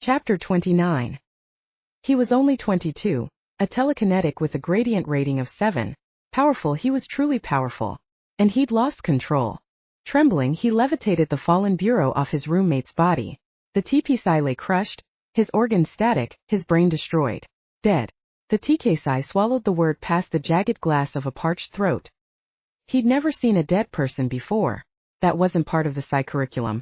Chapter 29. He was only 22, a telekinetic with a gradient rating of 7. Powerful, he was truly powerful. And he'd lost control. Trembling, he levitated the fallen bureau off his roommate's body. The TPSI lay crushed, his organs static, his brain destroyed. Dead. The TKSI swallowed the word past the jagged glass of a parched throat. He'd never seen a dead person before. That wasn't part of the Psi curriculum.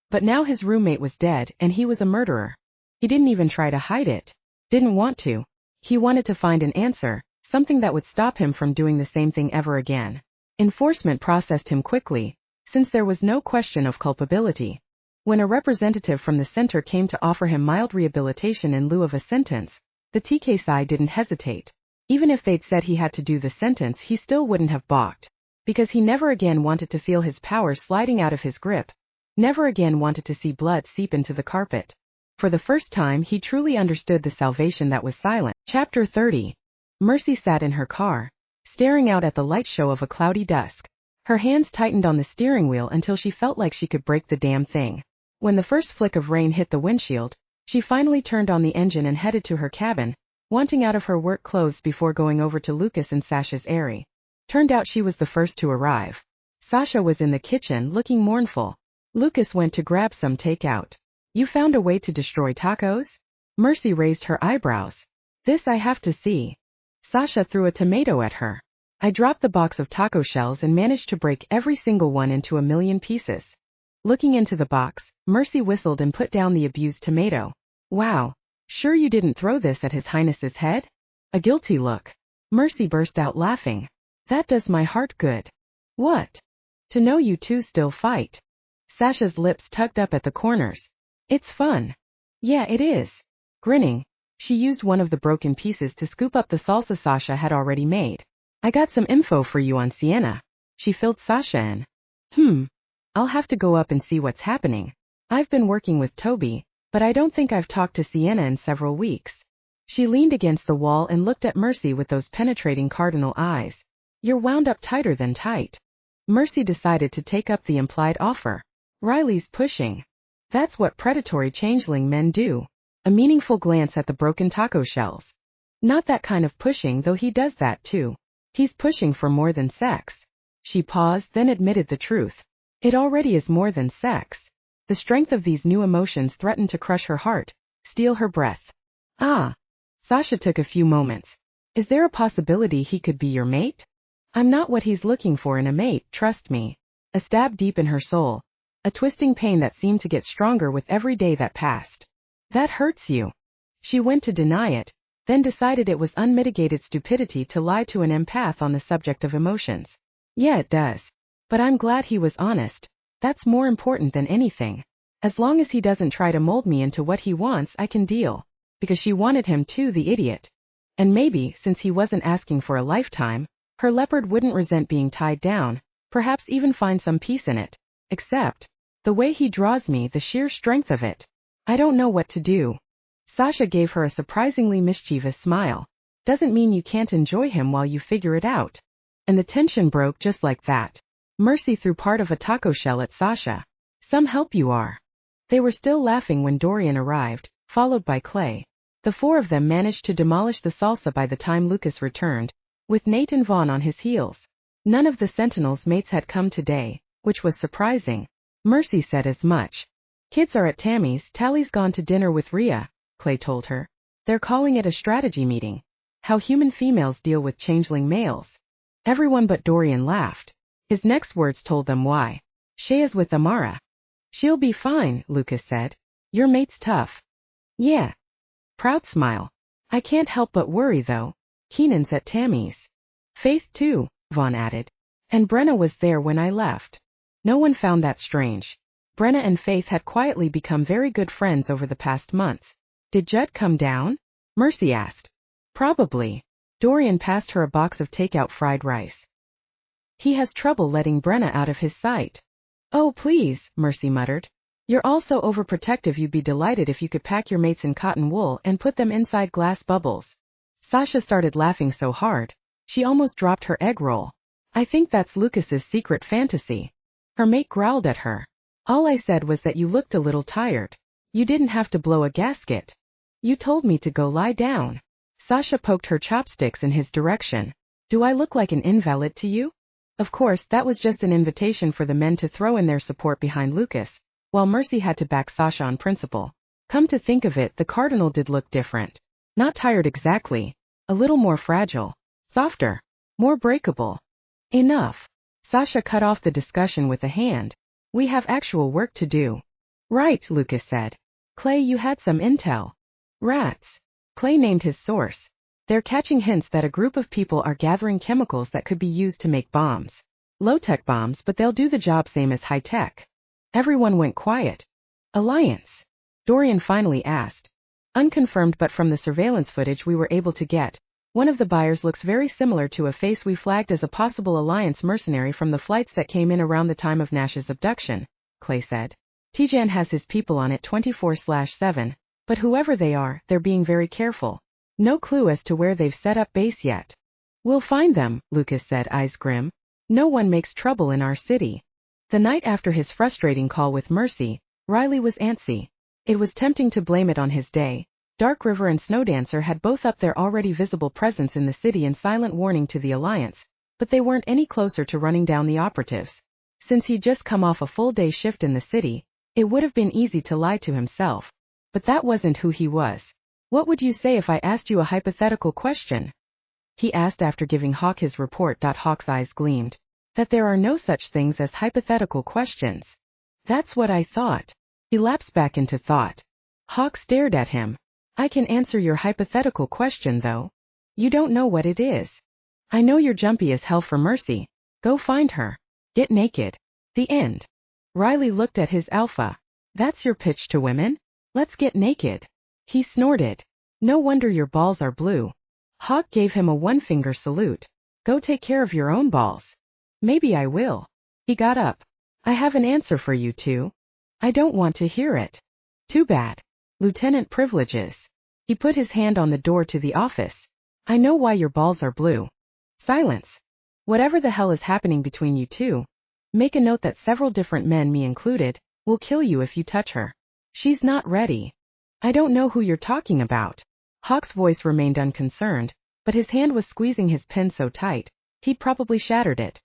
But now his roommate was dead and he was a murderer. He didn't even try to hide it. Didn't want to. He wanted to find an answer, something that would stop him from doing the same thing ever again. Enforcement processed him quickly, since there was no question of culpability. When a representative from the center came to offer him mild rehabilitation in lieu of a sentence, the TKSI didn't hesitate. Even if they'd said he had to do the sentence, he still wouldn't have balked. Because he never again wanted to feel his powers sliding out of his grip. Never again wanted to see blood seep into the carpet. For the first time, he truly understood the salvation that was silent. Chapter 30. Mercy sat in her car, staring out at the light show of a cloudy dusk. Her hands tightened on the steering wheel until she felt like she could break the damn thing. When the first flick of rain hit the windshield, she finally turned on the engine and headed to her cabin, wanting out of her work clothes before going over to Lucas and Sasha's airy. Turned out she was the first to arrive. Sasha was in the kitchen, looking mournful. Lucas went to grab some takeout. You found a way to destroy tacos? Mercy raised her eyebrows. This I have to see. Sasha threw a tomato at her. I dropped the box of taco shells and managed to break every single one into a million pieces. Looking into the box, Mercy whistled and put down the abused tomato. Wow. Sure you didn't throw this at His Highness's head? A guilty look. Mercy burst out laughing. That does my heart good. What? To know you two still fight. Sasha's lips tugged up at the corners. It's fun. Yeah, it is. Grinning, she used one of the broken pieces to scoop up the salsa Sasha had already made. I got some info for you on Sienna. She filled Sasha in. I'll have to go up and see what's happening. I've been working with Toby, but I don't think I've talked to Sienna in several weeks. She leaned against the wall and looked at Mercy with those penetrating cardinal eyes. You're wound up tighter than tight. Mercy decided to take up the implied offer. Riley's pushing. That's what predatory changeling men do. A meaningful glance at the broken taco shells. Not that kind of pushing, though he does that too. He's pushing for more than sex. She paused, then admitted the truth. It already is more than sex. The strength of these new emotions threatened to crush her heart, steal her breath. Ah. Sasha took a few moments. Is there a possibility he could be your mate? I'm not what he's looking for in a mate, trust me. A stab deep in her soul. A twisting pain that seemed to get stronger with every day that passed. That hurts you. She went to deny it, then decided it was unmitigated stupidity to lie to an empath on the subject of emotions. Yeah, it does. But I'm glad he was honest. That's more important than anything. As long as he doesn't try to mold me into what he wants, I can deal. Because she wanted him too, the idiot. And maybe, since he wasn't asking for a lifetime, her leopard wouldn't resent being tied down, perhaps even find some peace in it. Except, the way he draws me, the sheer strength of it. I don't know what to do. Sasha gave her a surprisingly mischievous smile. Doesn't mean you can't enjoy him while you figure it out. And the tension broke just like that. Mercy threw part of a taco shell at Sasha. Some help you are. They were still laughing when Dorian arrived, followed by Clay. The four of them managed to demolish the salsa by the time Lucas returned, with Nate and Vaughn on his heels. None of the Sentinel's mates had come today, which was surprising. Mercy said as much. Kids are at Tammy's, Tally's gone to dinner with Rhea, Clay told her. They're calling it a strategy meeting. How human females deal with changeling males. Everyone but Dorian laughed. His next words told them why. Shea's with Amara. She'll be fine, Lucas said. Your mate's tough. Yeah. Proud smile. I can't help but worry though. Keenan's at Tammy's. Faith too, Vaughn added. And Brenna was there when I left. No one found that strange. Brenna and Faith had quietly become very good friends over the past months. Did Judd come down? Mercy asked. Probably. Dorian passed her a box of takeout fried rice. He has trouble letting Brenna out of his sight. Oh please, Mercy muttered. You're all so overprotective, you'd be delighted if you could pack your mates in cotton wool and put them inside glass bubbles. Sasha started laughing so hard, she almost dropped her egg roll. I think that's Lucas's secret fantasy. Her mate growled at her. All I said was that you looked a little tired. You didn't have to blow a gasket. You told me to go lie down. Sasha poked her chopsticks in his direction. Do I look like an invalid to you? Of course, that was just an invitation for the men to throw in their support behind Lucas, while Mercy had to back Sasha on principle. Come to think of it, the Cardinal did look different. Not tired exactly. A little more fragile. Softer. More breakable. Enough. Sasha cut off the discussion with a hand. We have actual work to do. Right, Lucas said. Clay, you had some intel. Rats. Clay named his source. They're catching hints that a group of people are gathering chemicals that could be used to make bombs. Low-tech bombs, but they'll do the job same as high-tech. Everyone went quiet. Alliance? Dorian finally asked. Unconfirmed, but from the surveillance footage we were able to get, one of the buyers looks very similar to a face we flagged as a possible Alliance mercenary from the flights that came in around the time of Nash's abduction, Clay said. Tijan has his people on it 24/7, but whoever they are, they're being very careful. No clue as to where they've set up base yet. We'll find them, Lucas said, eyes grim. No one makes trouble in our city. The night after his frustrating call with Mercy, Riley was antsy. It was tempting to blame it on his day. Dark River and Snowdancer had both upped their already visible presence in the city in silent warning to the Alliance, but they weren't any closer to running down the operatives. Since he'd just come off a full-day shift in the city, it would have been easy to lie to himself. But that wasn't who he was. What would you say if I asked you a hypothetical question? He asked after giving Hawk his report. Hawk's eyes gleamed. That there are no such things as hypothetical questions. That's what I thought. He lapsed back into thought. Hawk stared at him. I can answer your hypothetical question though. You don't know what it is. I know you're jumpy as hell for Mercy. Go find her. Get naked. The end. Riley looked at his alpha. That's your pitch to women? Let's get naked. He snorted. No wonder your balls are blue. Hawk gave him a one-finger salute. Go take care of your own balls. Maybe I will. He got up. I have an answer for you two. I don't want to hear it. Too bad. Lieutenant privileges. He put his hand on the door to the office. I know why your balls are blue. Silence. Whatever the hell is happening between you two, make a note that several different men, me included, will kill you if you touch her. She's not ready. I don't know who you're talking about. Hawk's voice remained unconcerned, but his hand was squeezing his pen so tight, he'd probably shattered it.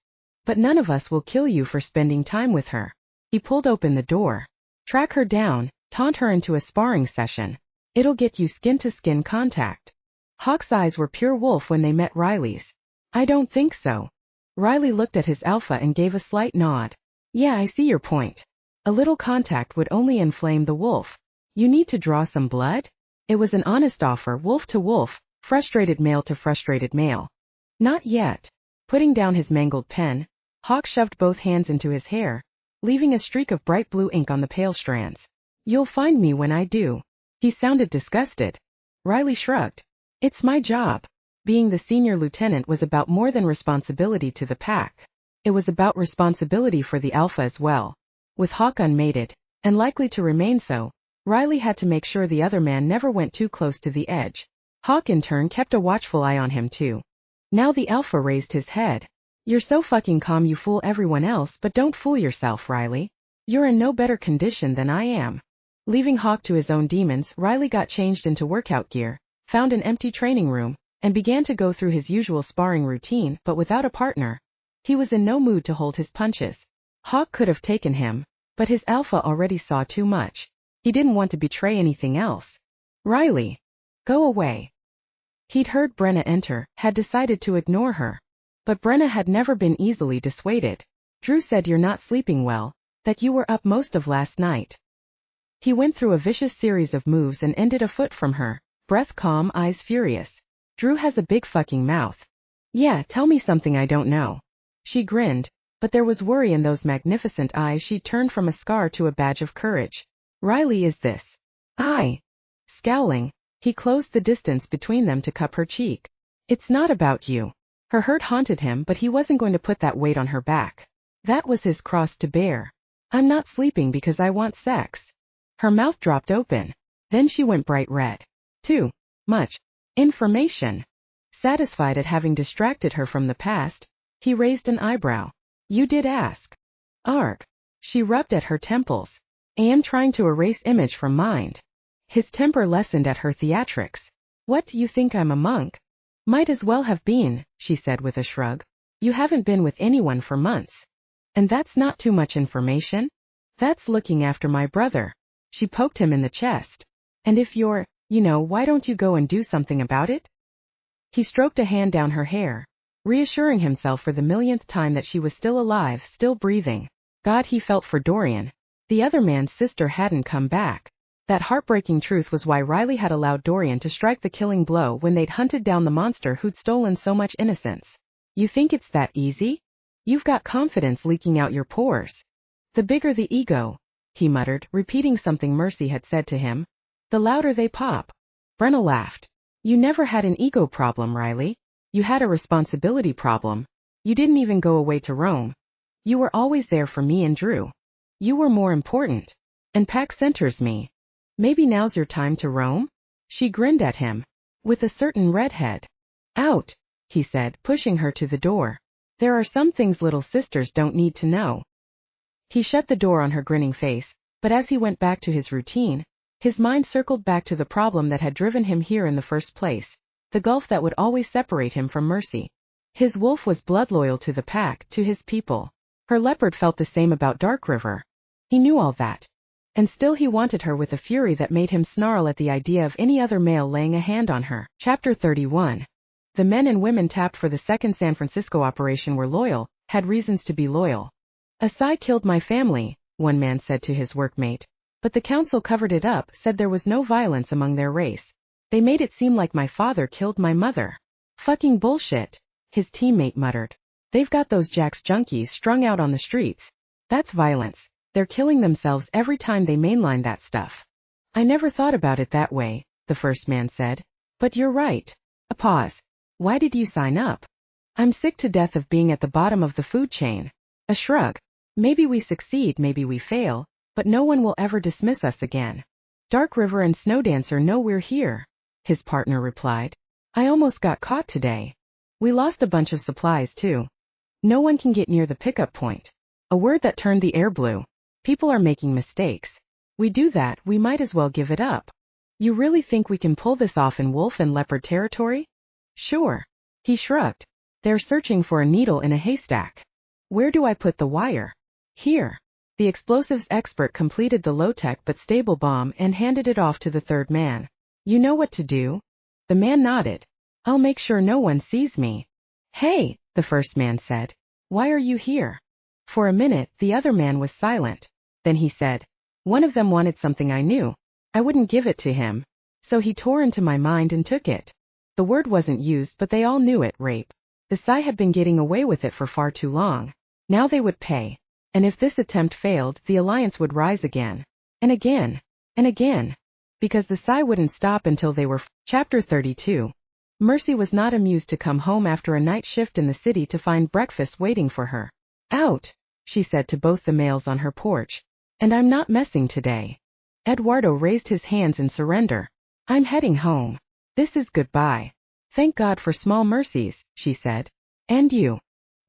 But none of us will kill you for spending time with her. He pulled open the door. Track her down, taunt her into a sparring session. It'll get you skin-to-skin contact. Hawk's eyes were pure wolf when they met Riley's. I don't think so. Riley looked at his alpha and gave a slight nod. Yeah, I see your point. A little contact would only inflame the wolf. You need to draw some blood? It was an honest offer, wolf to wolf, frustrated male to frustrated male. Not yet. Putting down his mangled pen, Hawk shoved both hands into his hair, leaving a streak of bright blue ink on the pale strands. You'll find me when I do. He sounded disgusted. Riley shrugged. It's my job. Being the senior lieutenant was about more than responsibility to the pack. It was about responsibility for the alpha as well. With Hawk unmated, and likely to remain so, Riley had to make sure the other man never went too close to the edge. Hawk in turn kept a watchful eye on him too. Now the alpha raised his head. You're so fucking calm you fool everyone else, but don't fool yourself, Riley. You're in no better condition than I am. Leaving Hawk to his own demons, Riley got changed into workout gear, found an empty training room, and began to go through his usual sparring routine, but without a partner. He was in no mood to hold his punches. Hawk could have taken him, but his alpha already saw too much. He didn't want to betray anything else. Riley. Go away. He'd heard Brenna enter, had decided to ignore her. But Brenna had never been easily dissuaded. Drew said you're not sleeping well, that you were up most of last night. He went through a vicious series of moves and ended a foot from her, breath calm, eyes furious. Drew has a big fucking mouth. Yeah, tell me something I don't know. She grinned, but there was worry in those magnificent eyes. She turned from a scar to a badge of courage. Riley, is this? Scowling, he closed the distance between them to cup her cheek. It's not about you. Her hurt haunted him, but he wasn't going to put that weight on her back. That was his cross to bear. I'm not sleeping because I want sex. Her mouth dropped open. Then she went bright red. Too much information. Satisfied at having distracted her from the past, he raised an eyebrow. You did ask. Arg. She rubbed at her temples. am trying to erase image from mind. His temper lessened at her theatrics. What, you think I'm a monk? Might as well have been, she said with a shrug. You haven't been with anyone for months. And that's not too much information? That's looking after my brother. She poked him in the chest. And if you're, why don't you go and do something about it? He stroked a hand down her hair, reassuring himself for the millionth time that she was still alive, still breathing. God, he felt for Dorian. The other man's sister hadn't come back. That heartbreaking truth was why Riley had allowed Dorian to strike the killing blow when they'd hunted down the monster who'd stolen so much innocence. You think it's that easy? You've got confidence leaking out your pores. The bigger the ego, he muttered, repeating something Mercy had said to him. The louder they pop. Brenna laughed. You never had an ego problem, Riley. You had a responsibility problem. You didn't even go away to Rome. You were always there for me and Drew. You were more important. And Pac centers me. Maybe now's your time to roam? She grinned at him. With a certain redhead. Out, he said, pushing her to the door. There are some things little sisters don't need to know. He shut the door on her grinning face, but as he went back to his routine, his mind circled back to the problem that had driven him here in the first place, the gulf that would always separate him from Mercy. His wolf was blood loyal to the pack, to his people. Her leopard felt the same about Dark River. He knew all that. And still he wanted her with a fury that made him snarl at the idea of any other male laying a hand on her. Chapter 31. The men and women tapped for the second San Francisco operation were loyal, had reasons to be loyal. A Psy killed my family, one man said to his workmate. But the council covered it up, said there was no violence among their race. They made it seem like my father killed my mother. Fucking bullshit, his teammate muttered. They've got those Jack's junkies strung out on the streets. That's violence. They're killing themselves every time they mainline that stuff. I never thought about it that way, the first man said. But you're right. A pause. Why did you sign up? I'm sick to death of being at the bottom of the food chain. A shrug. Maybe we succeed, maybe we fail, but no one will ever dismiss us again. Dark River and Snowdancer know we're here, his partner replied. I almost got caught today. We lost a bunch of supplies too. No one can get near the pickup point. A word that turned the air blue. People are making mistakes. We do that, we might as well give it up. You really think we can pull this off in wolf and leopard territory? Sure. He shrugged. They're searching for a needle in a haystack. Where do I put the wire? Here. The explosives expert completed the low-tech but stable bomb and handed it off to the third man. You know what to do? The man nodded. I'll make sure no one sees me. Hey, the first man said. Why are you here? For a minute, the other man was silent. Then he said, one of them wanted something I knew. I wouldn't give it to him. So he tore into my mind and took it. The word wasn't used, but they all knew it, rape. The Psy had been getting away with it for far too long. Now they would pay. And if this attempt failed, the alliance would rise again. And again. And again. Because the Psy wouldn't stop until they were Chapter 32. Mercy was not amused to come home after a night shift in the city to find breakfast waiting for her. Out, she said to both the males on her porch. And I'm not messing today. Eduardo raised his hands in surrender. I'm heading home. This is goodbye. Thank God for small mercies, she said. And you.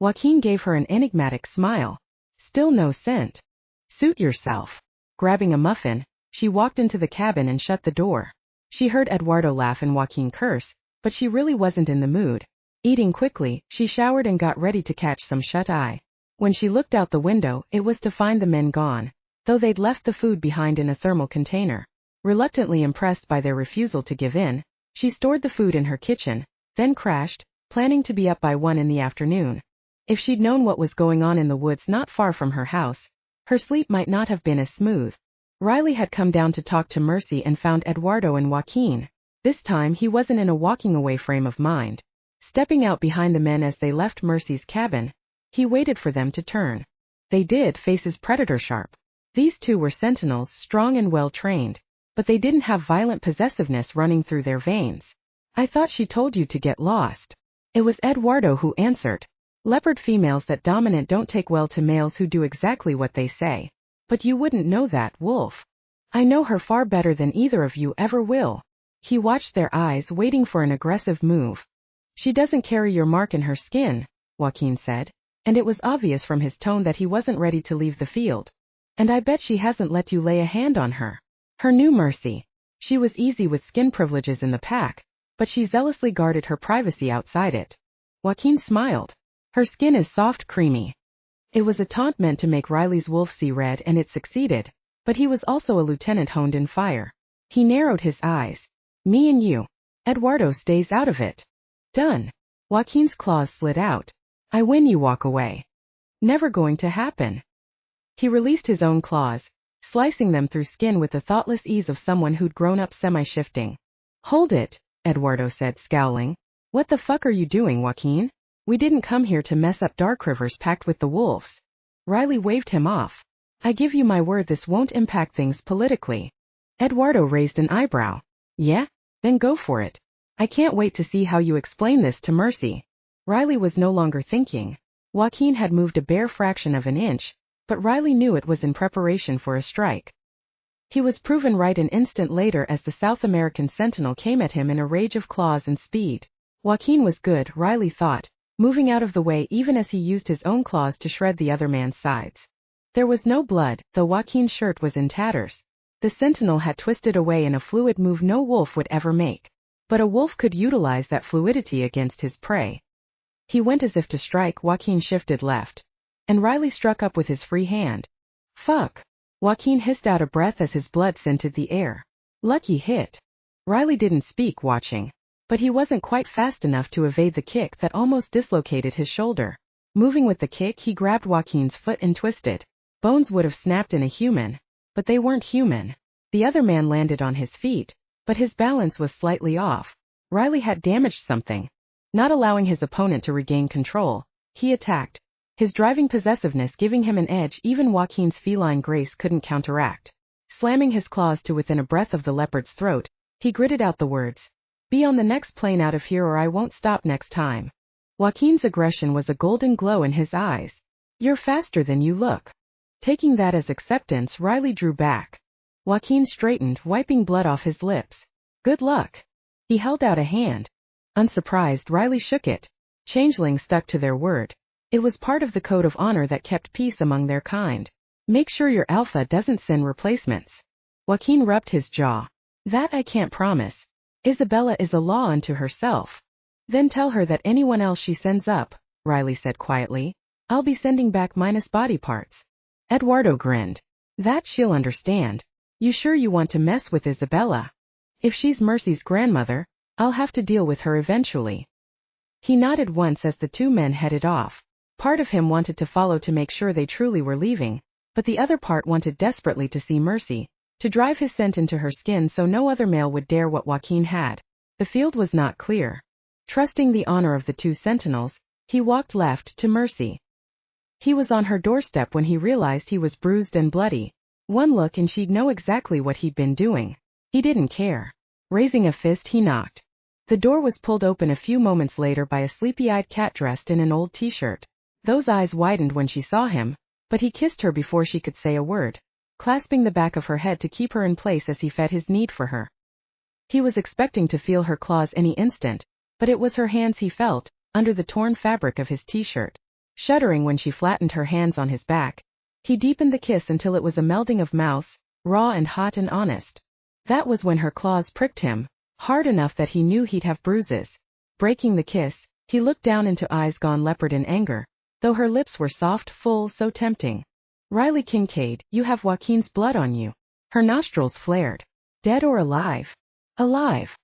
Joaquin gave her an enigmatic smile. Still no scent. Suit yourself. Grabbing a muffin, she walked into the cabin and shut the door. She heard Eduardo laugh and Joaquin curse, but she really wasn't in the mood. Eating quickly, she showered and got ready to catch some shut-eye. When she looked out the window, it was to find the men gone, though they'd left the food behind in a thermal container. Reluctantly impressed by their refusal to give in, she stored the food in her kitchen, then crashed, planning to be up by 1 in the afternoon. If she'd known what was going on in the woods not far from her house, her sleep might not have been as smooth. Riley had come down to talk to Mercy and found Eduardo and Joaquin. This time he wasn't in a walking away frame of mind. Stepping out behind the men as they left Mercy's cabin, he waited for them to turn. They did, faces predator sharp. These two were sentinels, strong and well trained, but they didn't have violent possessiveness running through their veins. I thought she told you to get lost. It was Eduardo who answered. Leopard females that dominant don't take well to males who do exactly what they say. But you wouldn't know that, Wolf. I know her far better than either of you ever will. He watched their eyes, waiting for an aggressive move. She doesn't carry your mark in her skin, Joaquin said, and it was obvious from his tone that he wasn't ready to leave the field. And I bet she hasn't let you lay a hand on her. Her new Mercy. She was easy with skin privileges in the pack, but she zealously guarded her privacy outside it. Joaquin smiled. Her skin is soft creamy. It was a taunt meant to make Riley's wolf see red, and it succeeded, but he was also a lieutenant honed in fire. He narrowed his eyes. Me and you. Eduardo stays out of it. Done. Joaquin's claws slid out. I win, you walk away. Never going to happen. He released his own claws, slicing them through skin with the thoughtless ease of someone who'd grown up semi-shifting. Hold it, Eduardo said, scowling. What the fuck are you doing, Joaquin? We didn't come here to mess up dark rivers packed with the wolves. Riley waved him off. I give you my word this won't impact things politically. Eduardo raised an eyebrow. Yeah? Then go for it. I can't wait to see how you explain this to Mercy. Riley was no longer thinking. Joaquin had moved a bare fraction of an inch, but Riley knew it was in preparation for a strike. He was proven right an instant later as the South American Sentinel came at him in a rage of claws and speed. Joaquin was good, Riley thought, moving out of the way even as he used his own claws to shred the other man's sides. There was no blood, though Joaquin's shirt was in tatters. The Sentinel had twisted away in a fluid move no wolf would ever make. But a wolf could utilize that fluidity against his prey. He went as if to strike. Joaquin shifted left. And Riley struck up with his free hand. Fuck. Joaquin hissed out a breath as his blood scented the air. Lucky hit. Riley didn't speak, watching. But he wasn't quite fast enough to evade the kick that almost dislocated his shoulder. Moving with the kick, he grabbed Joaquin's foot and twisted. Bones would have snapped in a human. But they weren't human. The other man landed on his feet, but his balance was slightly off. Riley had damaged something. Not allowing his opponent to regain control, he attacked. His driving possessiveness giving him an edge even Joaquin's feline grace couldn't counteract. Slamming his claws to within a breath of the leopard's throat, he gritted out the words. Be on the next plane out of here or I won't stop next time. Joaquin's aggression was a golden glow in his eyes. You're faster than you look. Taking that as acceptance, Riley drew back. Joaquin straightened, wiping blood off his lips. Good luck. He held out a hand. Unsurprised, Riley shook it. Changelings stuck to their word. It was part of the code of honor that kept peace among their kind. Make sure your alpha doesn't send replacements. Joaquin rubbed his jaw. That I can't promise. Isabella is a law unto herself. Then tell her that anyone else she sends up, Riley said quietly, I'll be sending back minus body parts. Eduardo grinned. That she'll understand. You sure you want to mess with Isabella? If she's Mercy's grandmother, I'll have to deal with her eventually. He nodded once as the two men headed off. Part of him wanted to follow to make sure they truly were leaving, but the other part wanted desperately to see Mercy, to drive his scent into her skin so no other male would dare what Joaquin had. The field was not clear. Trusting the honor of the two sentinels, he walked left to Mercy. He was on her doorstep when he realized he was bruised and bloody. One look and she'd know exactly what he'd been doing. He didn't care. Raising a fist, he knocked. The door was pulled open a few moments later by a sleepy-eyed cat dressed in an old t-shirt. Those eyes widened when she saw him, but he kissed her before she could say a word, clasping the back of her head to keep her in place as he fed his need for her. He was expecting to feel her claws any instant, but it was her hands he felt, under the torn fabric of his t-shirt. Shuddering when she flattened her hands on his back, he deepened the kiss until it was a melding of mouths, raw and hot and honest. That was when her claws pricked him, hard enough that he knew he'd have bruises. Breaking the kiss, he looked down into eyes gone leopard in anger, though her lips were soft, full, so tempting. Riley Kincaid, you have Joaquin's blood on you. Her nostrils flared. Dead or alive? Alive.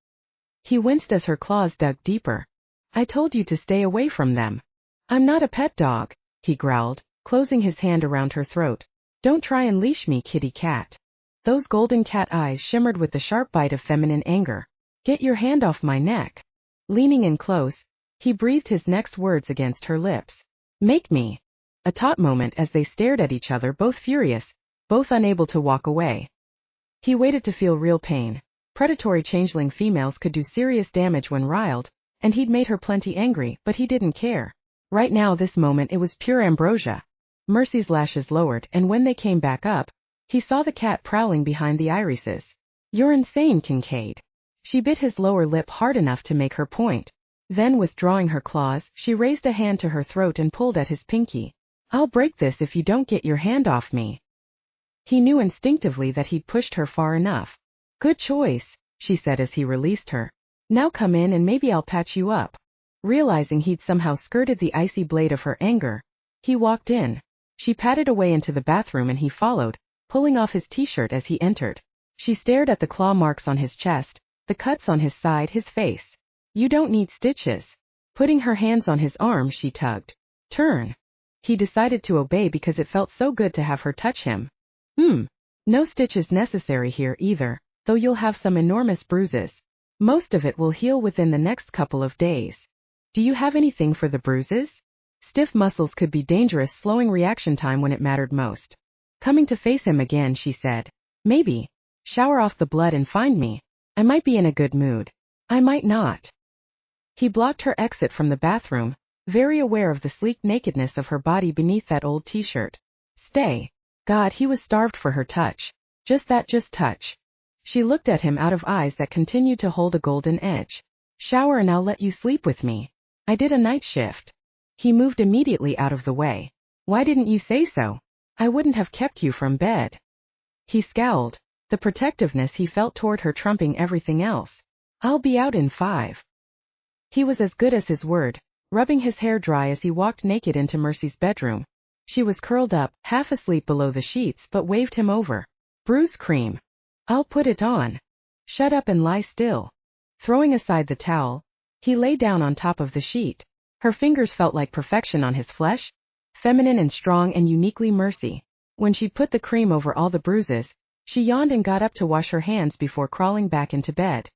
He winced as her claws dug deeper. I told you to stay away from them. I'm not a pet dog, he growled, closing his hand around her throat. Don't try and leash me, kitty cat. Those golden cat eyes shimmered with the sharp bite of feminine anger. Get your hand off my neck. Leaning in close, he breathed his next words against her lips. Make me. A taut moment as they stared at each other, both furious, both unable to walk away. He waited to feel real pain. Predatory changeling females could do serious damage when riled, and he'd made her plenty angry, but he didn't care. Right now, this moment, it was pure ambrosia. Mercy's lashes lowered, and when they came back up, he saw the cat prowling behind the irises. You're insane, Kincaid. She bit his lower lip hard enough to make her point. Then, withdrawing her claws, she raised a hand to her throat and pulled at his pinky. I'll break this if you don't get your hand off me. He knew instinctively that he'd pushed her far enough. Good choice, she said as he released her. Now come in and maybe I'll patch you up. Realizing he'd somehow skirted the icy blade of her anger, he walked in. She padded away into the bathroom and he followed, pulling off his t-shirt as he entered. She stared at the claw marks on his chest, the cuts on his side, his face. You don't need stitches. Putting her hands on his arm, she tugged. Turn. He decided to obey because it felt so good to have her touch him. No stitches necessary here either, though you'll have some enormous bruises. Most of it will heal within the next couple of days. Do you have anything for the bruises? Stiff muscles could be dangerous, slowing reaction time when it mattered most. Coming to face him again, she said. Maybe. Shower off the blood and find me. I might be in a good mood. I might not. He blocked her exit from the bathroom, very aware of the sleek nakedness of her body beneath that old t-shirt. Stay. God, he was starved for her touch. Just touch. She looked at him out of eyes that continued to hold a golden edge. Shower and I'll let you sleep with me. I did a night shift. He moved immediately out of the way. Why didn't you say so? I wouldn't have kept you from bed. He scowled, the protectiveness he felt toward her trumping everything else. I'll be out in 5. He was as good as his word, rubbing his hair dry as he walked naked into Mercy's bedroom. She was curled up, half asleep below the sheets, but waved him over. Bruise cream. I'll put it on. Shut up and lie still. Throwing aside the towel, he lay down on top of the sheet. Her fingers felt like perfection on his flesh, feminine and strong and uniquely Mercy. When she put the cream over all the bruises, she yawned and got up to wash her hands before crawling back into bed.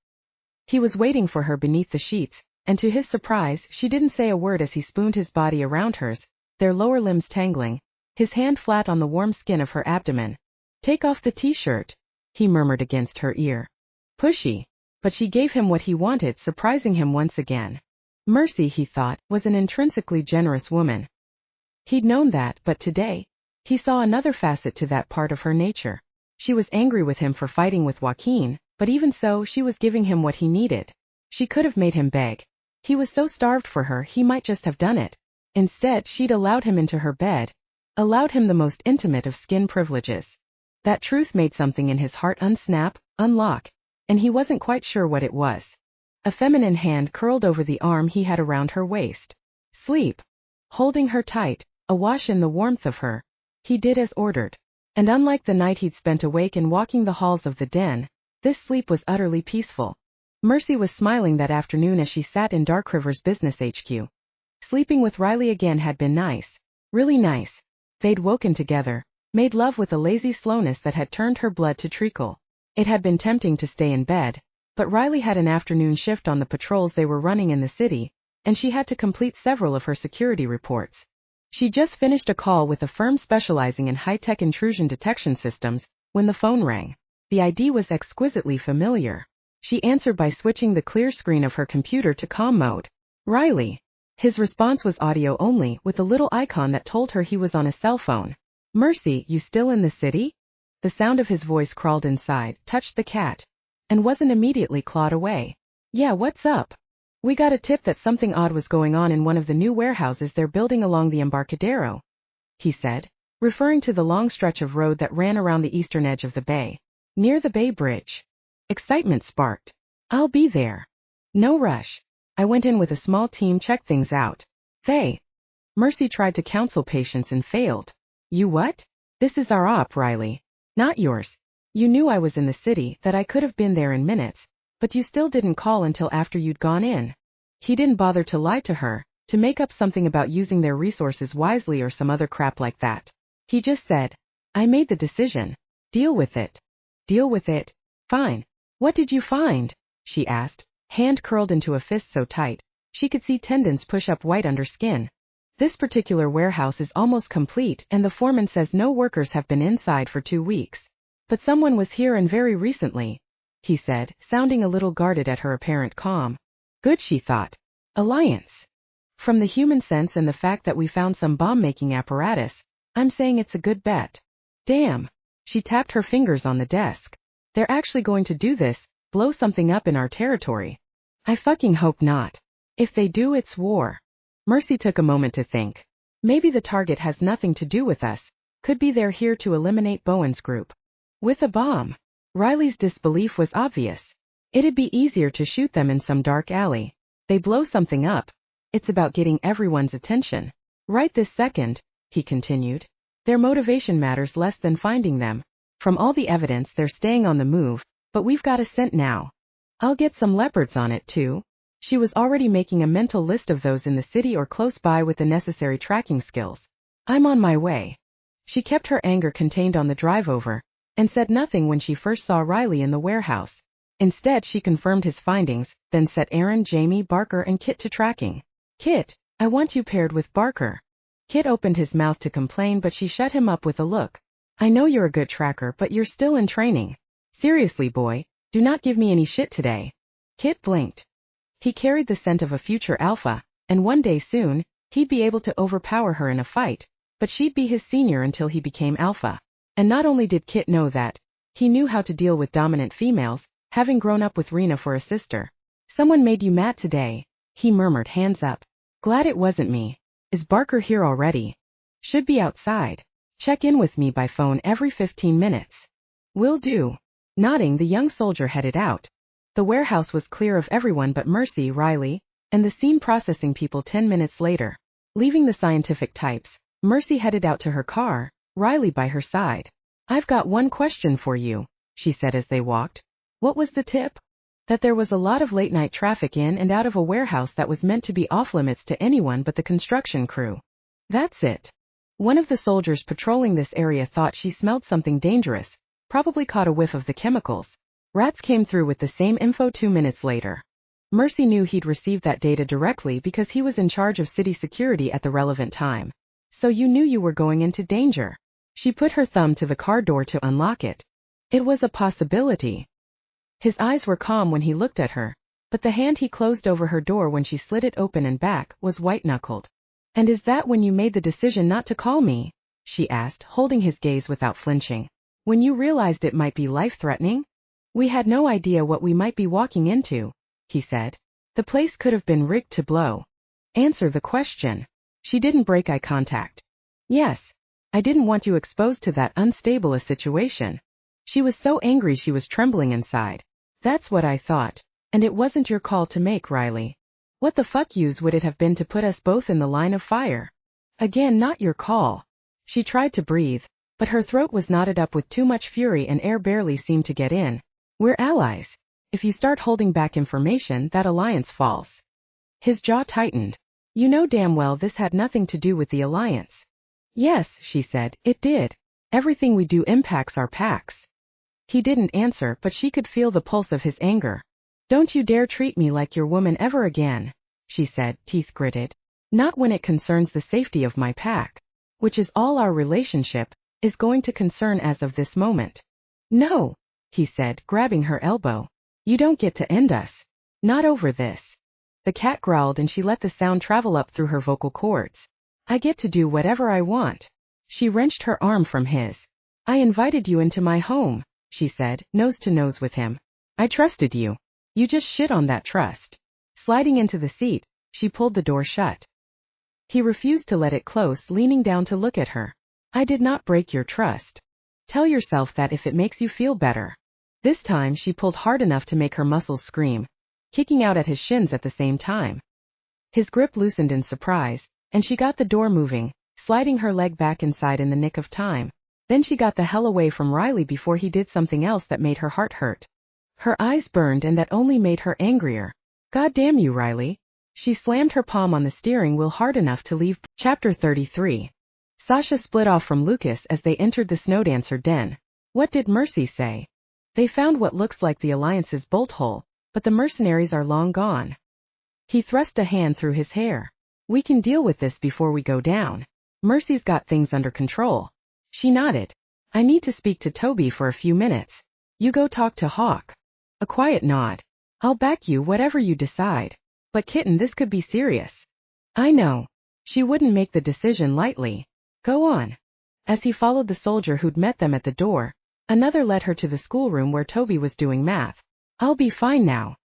He was waiting for her beneath the sheets, and to his surprise, she didn't say a word as he spooned his body around hers, their lower limbs tangling, his hand flat on the warm skin of her abdomen. Take off the t-shirt, he murmured against her ear. Pushy. But she gave him what he wanted, surprising him once again. Mercy, he thought, was an intrinsically generous woman. He'd known that, but today, he saw another facet to that part of her nature. She was angry with him for fighting with Joaquin, but even so, she was giving him what he needed. She could have made him beg. He was so starved for her, he might just have done it. Instead, she'd allowed him into her bed, allowed him the most intimate of skin privileges. That truth made something in his heart unsnap, unlock, and he wasn't quite sure what it was. A feminine hand curled over the arm he had around her waist. Sleep. Holding her tight, awash in the warmth of her, he did as ordered. And unlike the night he'd spent awake and walking the halls of the den, this sleep was utterly peaceful. Mercy was smiling that afternoon as she sat in Dark River's business HQ. Sleeping with Riley again had been nice. Really nice. They'd woken together, made love with a lazy slowness that had turned her blood to treacle. It had been tempting to stay in bed, but Riley had an afternoon shift on the patrols they were running in the city, and she had to complete several of her security reports. She just finished a call with a firm specializing in high-tech intrusion detection systems, when the phone rang. The ID was exquisitely familiar. She answered by switching the clear screen of her computer to comm mode. Riley. His response was audio only, with a little icon that told her he was on a cell phone. Mercy, you still in the city? The sound of his voice crawled inside, touched the cat, and wasn't immediately clawed away. Yeah, what's up? We got a tip that something odd was going on in one of the new warehouses they're building along the Embarcadero, he said, referring to the long stretch of road that ran around the eastern edge of the bay, near the Bay Bridge. Excitement sparked. I'll be there. No rush. I went in with a small team, checked things out. Mercy tried to counsel patience and failed. You what? This is our op, Riley. Not yours. You knew I was in the city, that I could have been there in minutes, but you still didn't call until after you'd gone in. He didn't bother to lie to her, to make up something about using their resources wisely or some other crap like that. He just said, I made the decision. Deal with it. Deal with it? Fine. What did you find? She asked, hand curled into a fist so tight, she could see tendons push up white under skin. This particular warehouse is almost complete, and the foreman says no workers have been inside for 2 weeks. But someone was here and very recently, he said, sounding a little guarded at her apparent calm. Good, she thought. Alliance. From the human sense and the fact that we found some bomb-making apparatus, I'm saying it's a good bet. Damn. She tapped her fingers on the desk. They're actually going to do this, blow something up in our territory. I fucking hope not. If they do, it's war. Mercy took a moment to think. Maybe the target has nothing to do with us, Could be they're here to eliminate Bowen's group. With a bomb. Riley's disbelief was obvious. It'd be easier to shoot them in some dark alley. They blow something up. It's about getting everyone's attention. Right this second, he continued. Their motivation matters less than finding them. From all the evidence they're staying on the move, but we've got a scent now. I'll get some leopards on it too. She was already making a mental list of those in the city or close by with the necessary tracking skills. I'm on my way. She kept her anger contained on the drive over, and said nothing when she first saw Riley in the warehouse. Instead she confirmed his findings, then set Aaron, Jamie, Barker and Kit to tracking. Kit, I want you paired with Barker. Kit opened his mouth to complain but she shut him up with a look. I know you're a good tracker but you're still in training. Seriously boy, do not give me any shit today. Kit blinked. He carried the scent of a future alpha, and one day soon, he'd be able to overpower her in a fight, but she'd be his senior until he became alpha. And not only did Kit know that, he knew how to deal with dominant females, having grown up with Rena for a sister. Someone made you mad today, he murmured, hands up. Glad it wasn't me. Is Barker here already? Should be outside. Check in with me by phone every 15 minutes. Will do. Nodding, the young soldier headed out. The warehouse was clear of everyone but Mercy, Riley, and the scene processing people 10 minutes later. Leaving the scientific types, Mercy headed out to her car, Riley by her side. I've got one question for you, she said as they walked. What was the tip? That there was a lot of late-night traffic in and out of a warehouse that was meant to be off-limits to anyone but the construction crew. That's it. One of the soldiers patrolling this area thought she smelled something dangerous, probably caught a whiff of the chemicals. Rats came through with the same info 2 minutes later. Mercy knew he'd received that data directly because he was in charge of city security at the relevant time. So you knew you were going into danger. She put her thumb to the car door to unlock it. It was a possibility. His eyes were calm when he looked at her, but the hand he closed over her door when she slid it open and back was white-knuckled. And is that when you made the decision not to call me? She asked, holding his gaze without flinching. When you realized it might be life-threatening? We had no idea what we might be walking into, he said. The place could have been rigged to blow. Answer the question. She didn't break eye contact. Yes. I didn't want you exposed to that unstable a situation. She was so angry she was trembling inside. That's what I thought. And it wasn't your call to make, Riley. What the fuck use would it have been to put us both in the line of fire? Again, not your call. She tried to breathe, but her throat was knotted up with too much fury and air barely seemed to get in. We're allies. If you start holding back information, that alliance falls. His jaw tightened. You know damn well this had nothing to do with the alliance. Yes, she said, it did. Everything we do impacts our packs. He didn't answer, but she could feel the pulse of his anger. Don't you dare treat me like your woman ever again, she said, teeth gritted. Not when it concerns the safety of my pack, which is all our relationship is going to concern as of this moment. No, he said, grabbing her elbow. You don't get to end us. Not over this. The cat growled and she let the sound travel up through her vocal cords. I get to do whatever I want. She wrenched her arm from his. I invited you into my home, she said, nose to nose with him. I trusted you. You just shit on that trust. Sliding into the seat, she pulled the door shut. He refused to let it close, leaning down to look at her. I did not break your trust. Tell yourself that if it makes you feel better. This time she pulled hard enough to make her muscles scream, kicking out at his shins at the same time. His grip loosened in surprise, and she got the door moving, sliding her leg back inside in the nick of time. Then she got the hell away from Riley before he did something else that made her heart hurt. Her eyes burned and that only made her angrier. God damn you, Riley. She slammed her palm on the steering wheel hard enough to leave. Chapter 33. Sasha split off from Lucas as they entered the Snowdancer den. What did Mercy say? They found what looks like the Alliance's bolt hole, but the mercenaries are long gone. He thrust a hand through his hair. We can deal with this before we go down. Mercy's got things under control. She nodded. I need to speak to Toby for a few minutes. You go talk to Hawk. A quiet nod. I'll back you whatever you decide. But kitten, this could be serious. I know. She wouldn't make the decision lightly. Go on. As he followed the soldier who'd met them at the door, another led her to the schoolroom where Toby was doing math. I'll be fine now.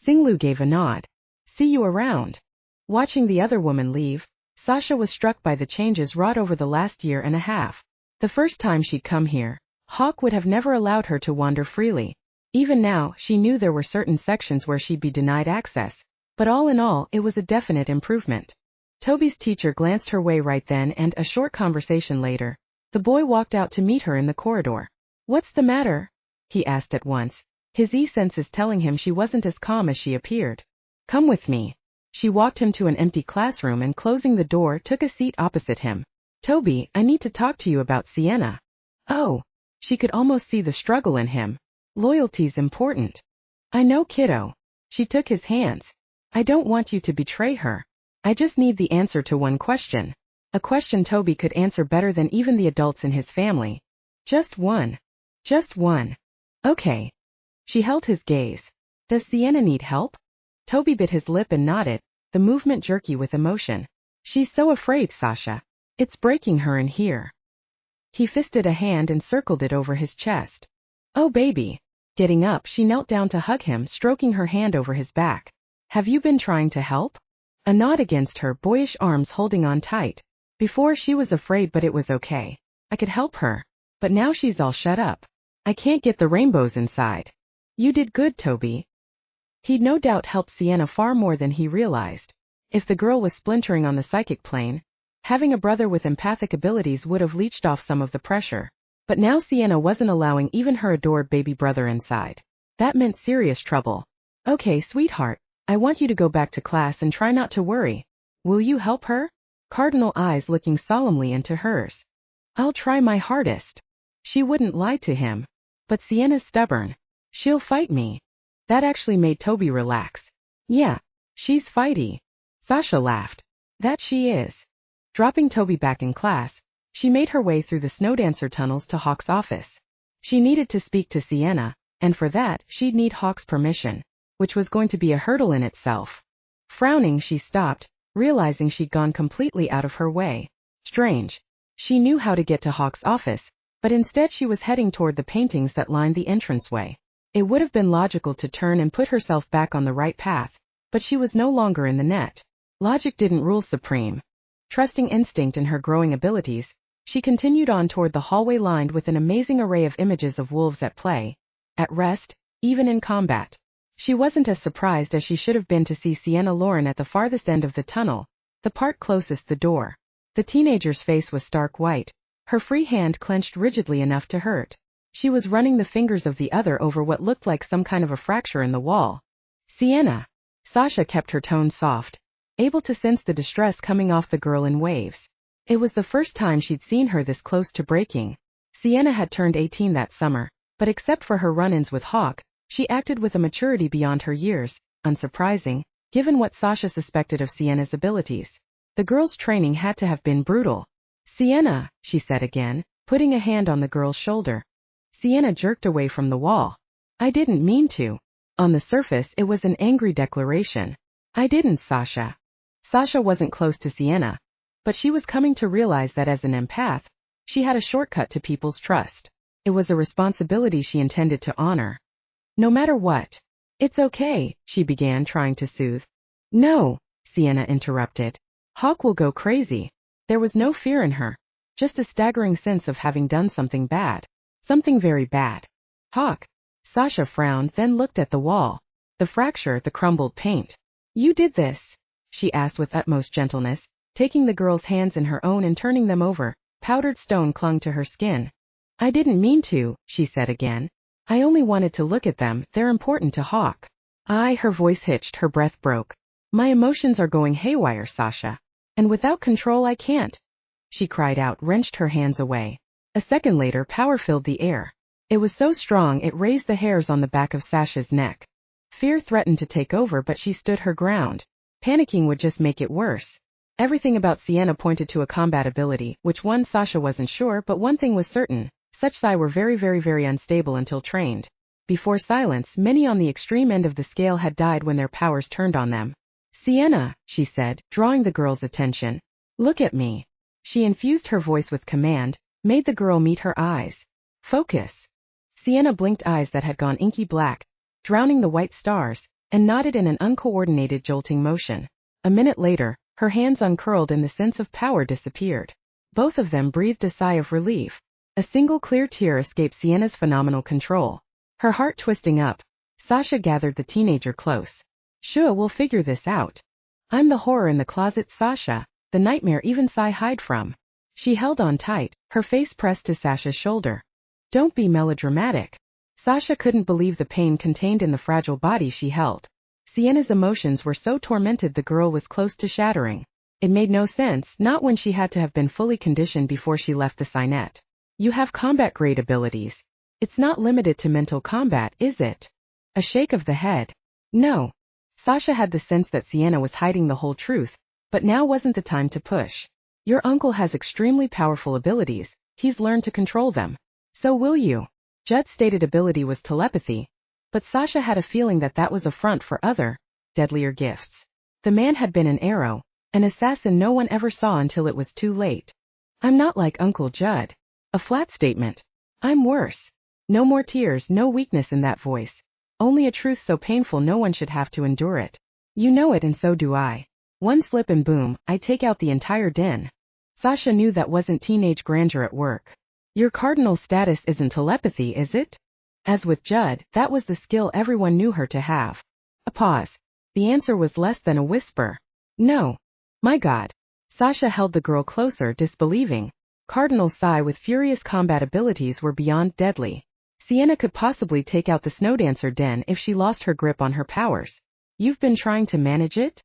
Singlu gave a nod. See you around. Watching the other woman leave, Sasha was struck by the changes wrought over the last year and a half. The first time she'd come here, Hawk would have never allowed her to wander freely. Even now, she knew there were certain sections where she'd be denied access, but all in all, it was a definite improvement. Toby's teacher glanced her way right then, and a short conversation later, the boy walked out to meet her in the corridor. "What's the matter?" he asked at once, his senses telling him she wasn't as calm as she appeared. "Come with me." She walked him to an empty classroom and, closing the door, took a seat opposite him. "Toby, I need to talk to you about Sienna." "Oh." She could almost see the struggle in him. "Loyalty's important." "I know, kiddo." She took his hands. "I don't want you to betray her. I just need the answer to one question." A question Toby could answer better than even the adults in his family. "Just one." "Just one." "Okay." She held his gaze. "Does Sienna need help?" Toby bit his lip and nodded, the movement jerky with emotion. "She's so afraid, Sasha. It's breaking her in here." He fisted a hand and circled it over his chest. "Oh, baby." Getting up, she knelt down to hug him, stroking her hand over his back. "Have you been trying to help?" A nod against her boyish arms holding on tight. "Before she was afraid, but it was okay. I could help her. But now she's all shut up. I can't get the rainbows inside." "You did good, Toby." He'd no doubt helped Sienna far more than he realized. If the girl was splintering on the psychic plane, having a brother with empathic abilities would have leached off some of the pressure. But now Sienna wasn't allowing even her adored baby brother inside. That meant serious trouble. "Okay, sweetheart, I want you to go back to class and try not to worry. Will you help her?" Cardinal eyes looking solemnly into hers. "I'll try my hardest." She wouldn't lie to him. But Sienna's stubborn. "She'll fight me." That actually made Toby relax. "Yeah, she's fighty." Sasha laughed. "That she is." Dropping Toby back in class, she made her way through the snowdancer tunnels to Hawk's office. She needed to speak to Sienna, and for that, she'd need Hawk's permission, which was going to be a hurdle in itself. Frowning, she stopped, realizing she'd gone completely out of her way. Strange. She knew how to get to Hawk's office, but instead she was heading toward the paintings that lined the entranceway. It would have been logical to turn and put herself back on the right path, but she was no longer in the net. Logic didn't rule supreme. Trusting instinct and her growing abilities, she continued on toward the hallway lined with an amazing array of images of wolves at play, at rest, even in combat. She wasn't as surprised as she should have been to see Sienna Lauren at the farthest end of the tunnel, the part closest the door. The teenager's face was stark white, her free hand clenched rigidly enough to hurt. She was running the fingers of the other over what looked like some kind of a fracture in the wall. "Sienna." Sasha kept her tone soft, able to sense the distress coming off the girl in waves. It was the first time she'd seen her this close to breaking. Sienna had turned 18 that summer, but except for her run-ins with Hawk, she acted with a maturity beyond her years, unsurprising, given what Sasha suspected of Sienna's abilities. The girl's training had to have been brutal. "Sienna," she said again, putting a hand on the girl's shoulder. Sienna jerked away from the wall. "I didn't mean to." On the surface, it was an angry declaration. "I didn't, Sasha." Sasha wasn't close to Sienna, but she was coming to realize that as an empath, she had a shortcut to people's trust. It was a responsibility she intended to honor. No matter what. "It's okay," she began, trying to soothe. "No," Sienna interrupted. "Hawk will go crazy." There was no fear in her, just a staggering sense of having done something bad. Something very bad. "Hawk." Sasha frowned, then looked at the wall. The fracture, the crumbled paint. "You did this?" she asked with utmost gentleness, taking the girl's hands in her own and turning them over. Powdered stone clung to her skin. "I didn't mean to," she said again. "I only wanted to look at them, they're important to Hawk." Her voice hitched, her breath broke. "My emotions are going haywire, Sasha. And without control I can't." She cried out, wrenched her hands away. A second later, power filled the air. It was so strong it raised the hairs on the back of Sasha's neck. Fear threatened to take over, but she stood her ground. Panicking would just make it worse. Everything about Sienna pointed to a combat ability, which one Sasha wasn't sure, but one thing was certain. Such psi were very unstable until trained. Before silence, many on the extreme end of the scale had died when their powers turned on them. "Sienna," she said, drawing the girl's attention. "Look at me." She infused her voice with command, made the girl meet her eyes. "Focus." Sienna blinked, eyes that had gone inky black, drowning the white stars, and nodded in an uncoordinated jolting motion. A minute later, her hands uncurled and the sense of power disappeared. Both of them breathed a sigh of relief. A single clear tear escaped Sienna's phenomenal control. Her heart twisting up, Sasha gathered the teenager close. Sure, we'll figure this out. I'm the horror in the closet, Sasha, the nightmare even Sai hide from. She held on tight, her face pressed to Sasha's shoulder. Don't be melodramatic. Sasha couldn't believe the pain contained in the fragile body she held. Sienna's emotions were so tormented the girl was close to shattering. It made no sense, not when she had to have been fully conditioned before she left the Signet. You have combat-grade abilities. It's not limited to mental combat, is it? A shake of the head. No. Sasha had the sense that Sienna was hiding the whole truth, but now wasn't the time to push. Your uncle has extremely powerful abilities, he's learned to control them. So will you. Judd's stated ability was telepathy, but Sasha had a feeling that that was a front for other, deadlier gifts. The man had been an arrow, an assassin no one ever saw until it was too late. I'm not like Uncle Judd. A flat statement. I'm worse. No more tears, no weakness in that voice. Only a truth so painful no one should have to endure it. You know it and so do I. One slip and boom, I take out the entire den. Sasha knew that wasn't teenage grandeur at work. Your cardinal status isn't telepathy, is it? As with Judd, that was the skill everyone knew her to have. A pause. The answer was less than a whisper. No. My God. Sasha held the girl closer, disbelieving. Cardinal Sai with furious combat abilities were beyond deadly. Sienna could possibly take out the Snowdancer den if she lost her grip on her powers. You've been trying to manage it?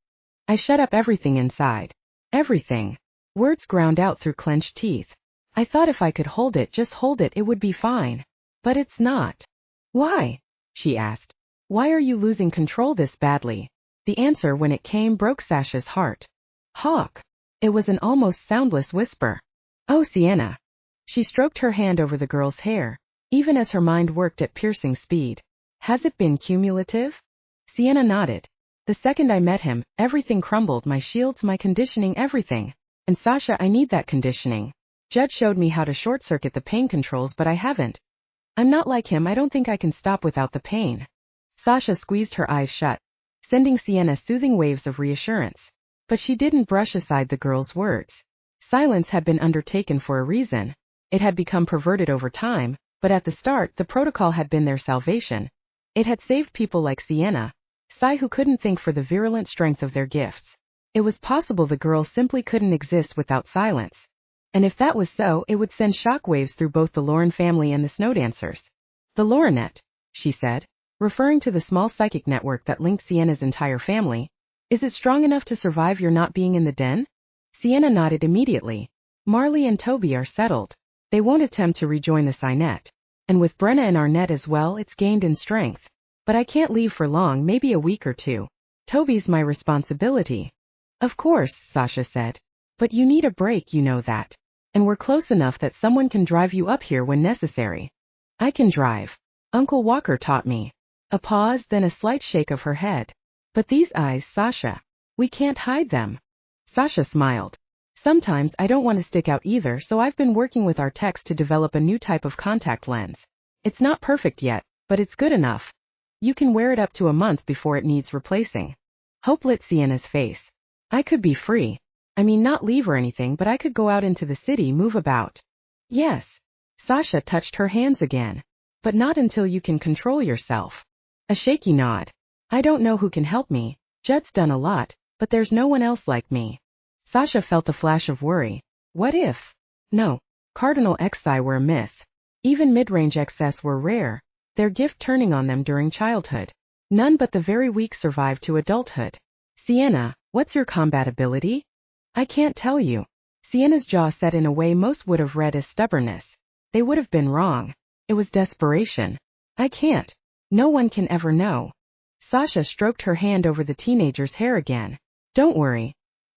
I shut up everything inside. Everything. Words ground out through clenched teeth. I thought if I could hold it, just hold it, it would be fine. But it's not. Why? She asked. Why are you losing control this badly? The answer when it came broke Sasha's heart. Hawk. It was an almost soundless whisper. Oh, Sienna. She stroked her hand over the girl's hair, even as her mind worked at piercing speed. Has it been cumulative? Sienna nodded. The second I met him, everything crumbled, my shields, my conditioning, everything. And Sasha, I need that conditioning. Judd showed me how to short-circuit the pain controls, but I haven't. I'm not like him, I don't think I can stop without the pain. Sasha squeezed her eyes shut, sending Sienna soothing waves of reassurance. But she didn't brush aside the girl's words. Silence had been undertaken for a reason. It had become perverted over time, but at the start the protocol had been their salvation. It had saved people like Sienna, Sai, who couldn't think for the virulent strength of their gifts. It was possible the girl simply couldn't exist without silence. And if that was so, it would send shockwaves through both the Lauren family and the Snowdancers. The Laurenet, she said, referring to the small psychic network that linked Sienna's entire family. Is it strong enough to survive your not being in the den? Sienna nodded immediately. Marley and Toby are settled. They won't attempt to rejoin the Signet. And with Brenna and Arnett as well, it's gained in strength. But I can't leave for long, maybe a week or two. Toby's my responsibility. Of course, Sasha said. But you need a break, you know that. And we're close enough that someone can drive you up here when necessary. I can drive. Uncle Walker taught me. A pause, then a slight shake of her head. But these eyes, Sasha. We can't hide them. Sasha smiled. Sometimes I don't want to stick out either, so I've been working with our techs to develop a new type of contact lens. It's not perfect yet, but it's good enough. You can wear it up to a month before it needs replacing. Hope lit Sienna's face. I could be free. I mean, not leave or anything, but I could go out into the city, move about. Yes. Sasha touched her hands again. But not until you can control yourself. A shaky nod. I don't know who can help me. Judd's done a lot, but there's no one else like me. Sasha felt a flash of worry. What if? No. Cardinal Xi were a myth. Even mid-range XS were rare, their gift turning on them during childhood. None but the very weak survived to adulthood. Sienna, what's your combat ability? I can't tell you. Sienna's jaw set in a way most would have read as stubbornness. They would have been wrong. It was desperation. I can't. No one can ever know. Sasha stroked her hand over the teenager's hair again. Don't worry.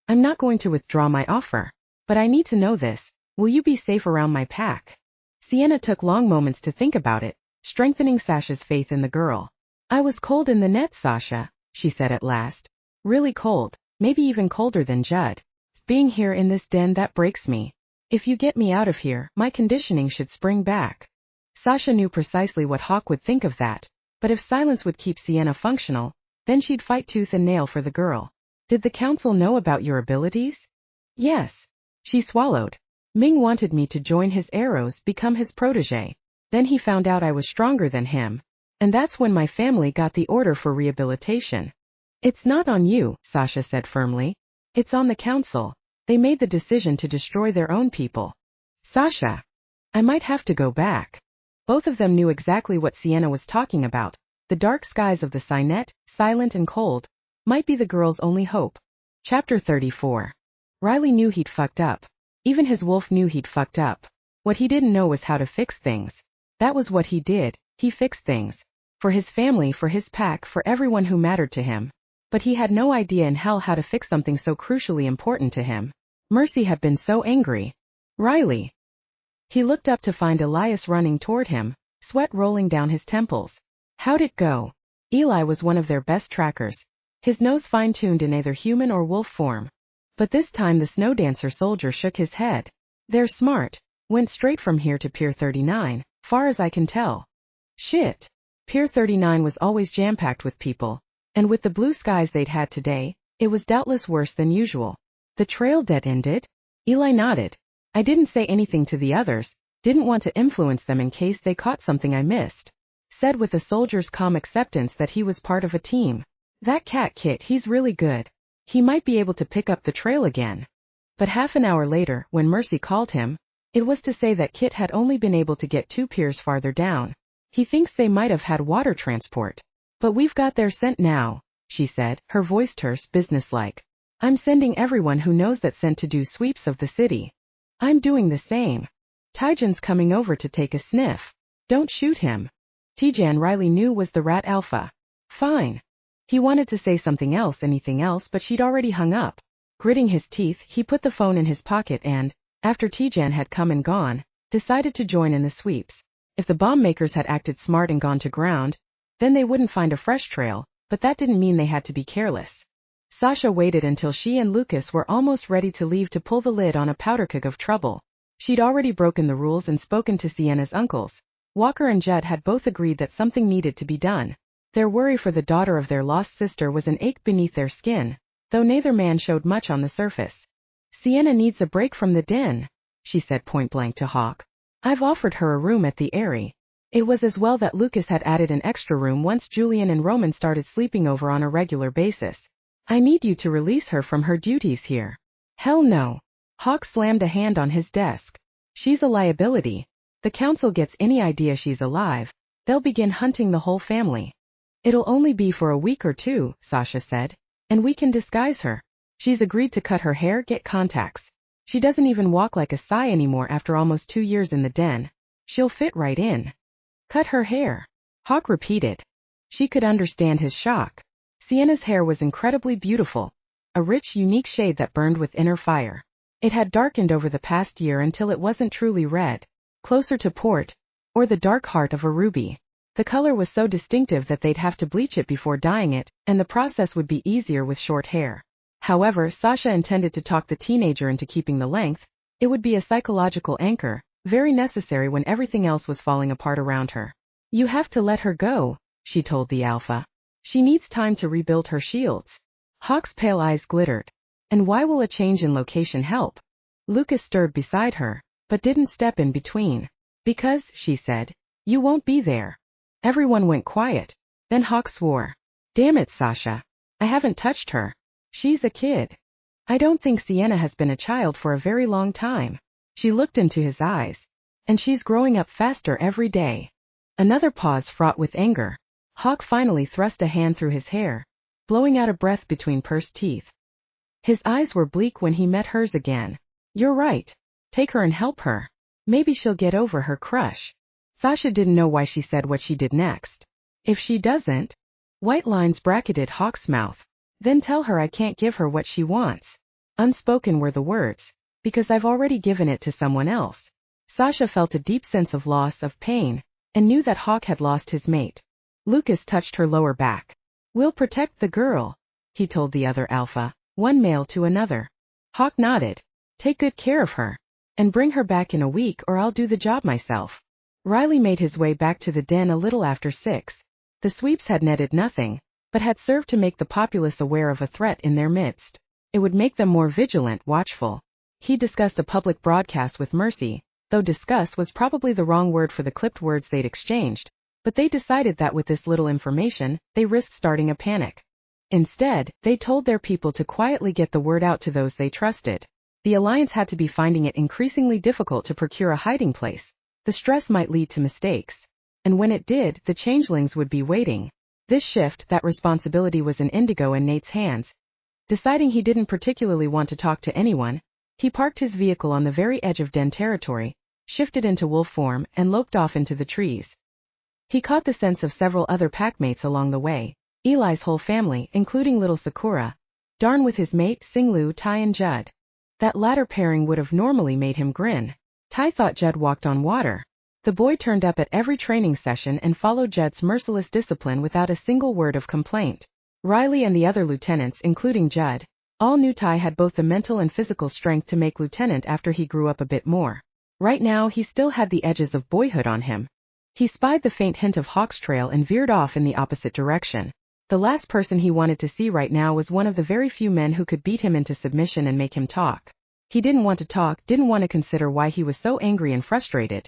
I'm not going to withdraw my offer. But I need to know this. Will you be safe around my pack? Sienna took long moments to think about it, strengthening Sasha's faith in the girl. I was cold in the net, Sasha, she said at last. Really cold, maybe even colder than Judd. Being here in this den, that breaks me. If you get me out of here, my conditioning should spring back. Sasha knew precisely what Hawk would think of that. But if silence would keep Sienna functional, then she'd fight tooth and nail for the girl. Did the council know about your abilities? Yes. She swallowed. Ming wanted me to join his arrows, become his protege. Then he found out I was stronger than him. And that's when my family got the order for rehabilitation. It's not on you, Sasha said firmly. It's on the council. They made the decision to destroy their own people. Sasha. I might have to go back. Both of them knew exactly what Sienna was talking about. The dark skies of the Signet, silent and cold, might be the girl's only hope. Chapter 34. Riley knew he'd fucked up. Even his wolf knew he'd fucked up. What he didn't know was how to fix things. That was what he did, he fixed things. For his family, for his pack, for everyone who mattered to him. But he had no idea in hell how to fix something so crucially important to him. Mercy had been so angry. Riley. He looked up to find Elias running toward him, sweat rolling down his temples. How'd it go? Eli was one of their best trackers. His nose fine-tuned in either human or wolf form. But this time the snow dancer soldier shook his head. They're smart. Went straight from here to Pier 39, far as I can tell. Shit. Pier 39 was always jam-packed with people. And with the blue skies they'd had today, it was doubtless worse than usual. The trail dead-ended? Eli nodded. I didn't say anything to the others, didn't want to influence them in case they caught something I missed. Said with a soldier's calm acceptance that he was part of a team. That cat Kit, he's really good. He might be able to pick up the trail again. But half an hour later, when Mercy called him, it was to say that Kit had only been able to get 2 piers farther down. He thinks they might have had water transport. But we've got their scent now, she said, her voice terse, businesslike. I'm sending everyone who knows that scent to do sweeps of the city. I'm doing the same. Tyjan's coming over to take a sniff. Don't shoot him. Tijan Riley knew was the rat alpha. Fine. He wanted to say something else, anything else, but she'd already hung up. Gritting his teeth, he put the phone in his pocket and, after Tijan had come and gone, decided to join in the sweeps. If the bomb makers had acted smart and gone to ground, then they wouldn't find a fresh trail, but that didn't mean they had to be careless. Sasha waited until she and Lucas were almost ready to leave to pull the lid on a powder keg of trouble. She'd already broken the rules and spoken to Sienna's uncles. Walker and Judd had both agreed that something needed to be done. Their worry for the daughter of their lost sister was an ache beneath their skin, though neither man showed much on the surface. Sienna needs a break from the den, she said point-blank to Hawk. I've offered her a room at the Airy. It was as well that Lucas had added an extra room once Julian and Roman started sleeping over on a regular basis. I need you to release her from her duties here. Hell no. Hawk slammed a hand on his desk. She's a liability. The council gets any idea she's alive, they'll begin hunting the whole family. It'll only be for a week or 2, Sasha said, and we can disguise her. She's agreed to cut her hair, get contacts. She doesn't even walk like a Psy anymore after almost 2 years in the den. She'll fit right in. Cut her hair. Hawk repeated. She could understand his shock. Sienna's hair was incredibly beautiful, a rich, unique shade that burned with inner fire. It had darkened over the past year until it wasn't truly red, closer to port, or the dark heart of a ruby. The color was so distinctive that they'd have to bleach it before dyeing it, and the process would be easier with short hair. However, Sasha intended to talk the teenager into keeping the length. It would be a psychological anchor, very necessary when everything else was falling apart around her. You have to let her go, she told the alpha. She needs time to rebuild her shields. Hawk's pale eyes glittered. And why will a change in location help? Lucas stirred beside her, but didn't step in between. Because, she said, you won't be there. Everyone went quiet. Then Hawk swore. Damn it, Sasha. I haven't touched her. She's a kid. I don't think Sienna has been a child for a very long time. She looked into his eyes. And she's growing up faster every day. Another pause fraught with anger. Hawk finally thrust a hand through his hair, blowing out a breath between pursed teeth. His eyes were bleak when he met hers again. You're right. Take her and help her. Maybe she'll get over her crush. Sasha didn't know why she said what she did next. If she doesn't, white lines bracketed Hawk's mouth. Then tell her I can't give her what she wants. Unspoken were the words, because I've already given it to someone else. Sasha felt a deep sense of loss, of pain, and knew that Hawk had lost his mate. Lucas touched her lower back. We'll protect the girl, he told the other alpha, one male to another. Hawk nodded. Take good care of her. And bring her back in a week or I'll do the job myself. Riley made his way back to the den a little after 6. The sweeps had netted nothing, but had served to make the populace aware of a threat in their midst. It would make them more vigilant, watchful. He discussed a public broadcast with Mercy, though discuss was probably the wrong word for the clipped words they'd exchanged, but they decided that with this little information, they risked starting a panic. Instead, they told their people to quietly get the word out to those they trusted. The Alliance had to be finding it increasingly difficult to procure a hiding place. The stress might lead to mistakes. And when it did, the changelings would be waiting. This shift, that responsibility was in Indigo and Nate's hands. Deciding he didn't particularly want to talk to anyone, he parked his vehicle on the very edge of den territory, shifted into wolf form, and loped off into the trees. He caught the scents of several other packmates along the way, Eli's whole family, including little Sakura, Darn with his mate Singlu, Tai and Judd. That latter pairing would have normally made him grin. Tai thought Judd walked on water. The boy turned up at every training session and followed Judd's merciless discipline without a single word of complaint. Riley and the other lieutenants, including Judd, all knew Tai had both the mental and physical strength to make lieutenant after he grew up a bit more. Right now he still had the edges of boyhood on him. He spied the faint hint of Hawk's trail and veered off in the opposite direction. The last person he wanted to see right now was one of the very few men who could beat him into submission and make him talk. He didn't want to talk, didn't want to consider why he was so angry and frustrated.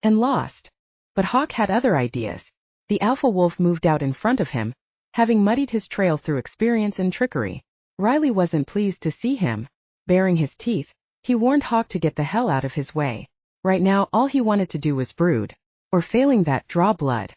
And lost. But Hawk had other ideas. The alpha wolf moved out in front of him, having muddied his trail through experience and trickery. Riley wasn't pleased to see him. Baring his teeth, he warned Hawk to get the hell out of his way. Right now all he wanted to do was brood. Or failing that, draw blood.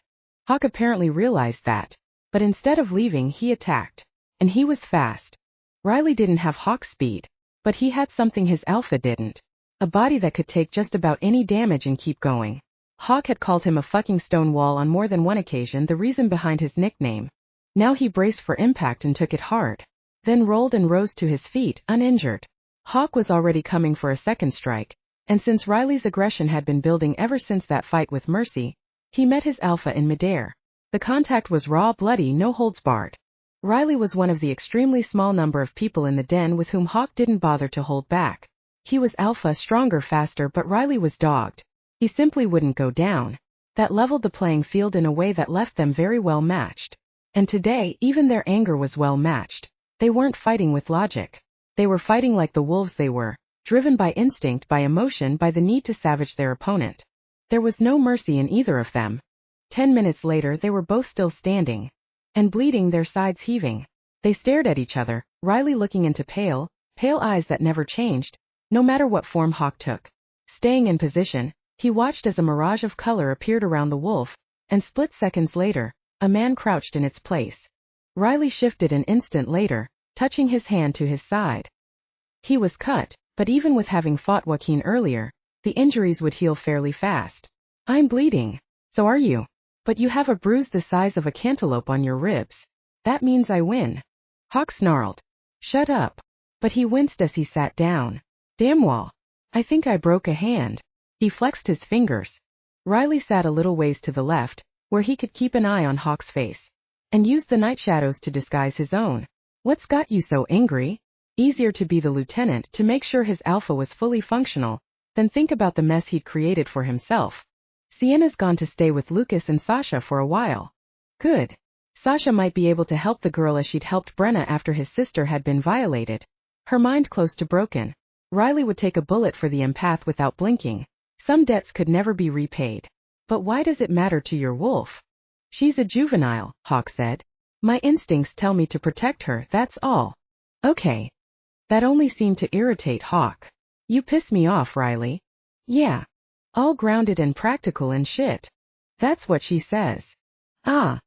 Hawk apparently realized that. But instead of leaving, he attacked. And he was fast. Riley didn't have Hawk's speed. But he had something his alpha didn't. A body that could take just about any damage and keep going. Hawk had called him a fucking stone wall on more than one occasion, the reason behind his nickname. Now he braced for impact and took it hard. Then rolled and rose to his feet, uninjured. Hawk was already coming for a second strike. And since Riley's aggression had been building ever since that fight with Mercy, he met his alpha in midair. The contact was raw, bloody, no holds barred. Riley was one of the extremely small number of people in the den with whom Hawk didn't bother to hold back. He was alpha, stronger, faster, but Riley was dogged. He simply wouldn't go down. That leveled the playing field in a way that left them very well matched. And today, even their anger was well matched. They weren't fighting with logic. They were fighting like the wolves they were. Driven by instinct, by emotion, by the need to savage their opponent. There was no mercy in either of them. 10 minutes later they were both still standing. And bleeding, their sides heaving. They stared at each other, Riley looking into pale eyes that never changed, no matter what form Hawk took. Staying in position, he watched as a mirage of color appeared around the wolf, and split seconds later, a man crouched in its place. Riley shifted an instant later, touching his hand to his side. He was cut. But even with having fought Joaquin earlier, the injuries would heal fairly fast. I'm bleeding. So are you. But you have a bruise the size of a cantaloupe on your ribs. That means I win. Hawk snarled. Shut up. But he winced as he sat down. Damn wall. I think I broke a hand. He flexed his fingers. Riley sat a little ways to the left, where he could keep an eye on Hawk's face. And used the night shadows to disguise his own. What's got you so angry? Easier to be the lieutenant to make sure his alpha was fully functional, than think about the mess he'd created for himself. Sienna's gone to stay with Lucas and Sasha for a while. Good. Sasha might be able to help the girl as she'd helped Brenna after his sister had been violated. Her mind close to broken. Riley would take a bullet for the empath without blinking. Some debts could never be repaid. But why does it matter to your wolf? She's a juvenile, Hawk said. My instincts tell me to protect her, that's all. Okay. That only seemed to irritate Hawk. You piss me off, Riley. Yeah. All grounded and practical and shit. That's what she says. Ah.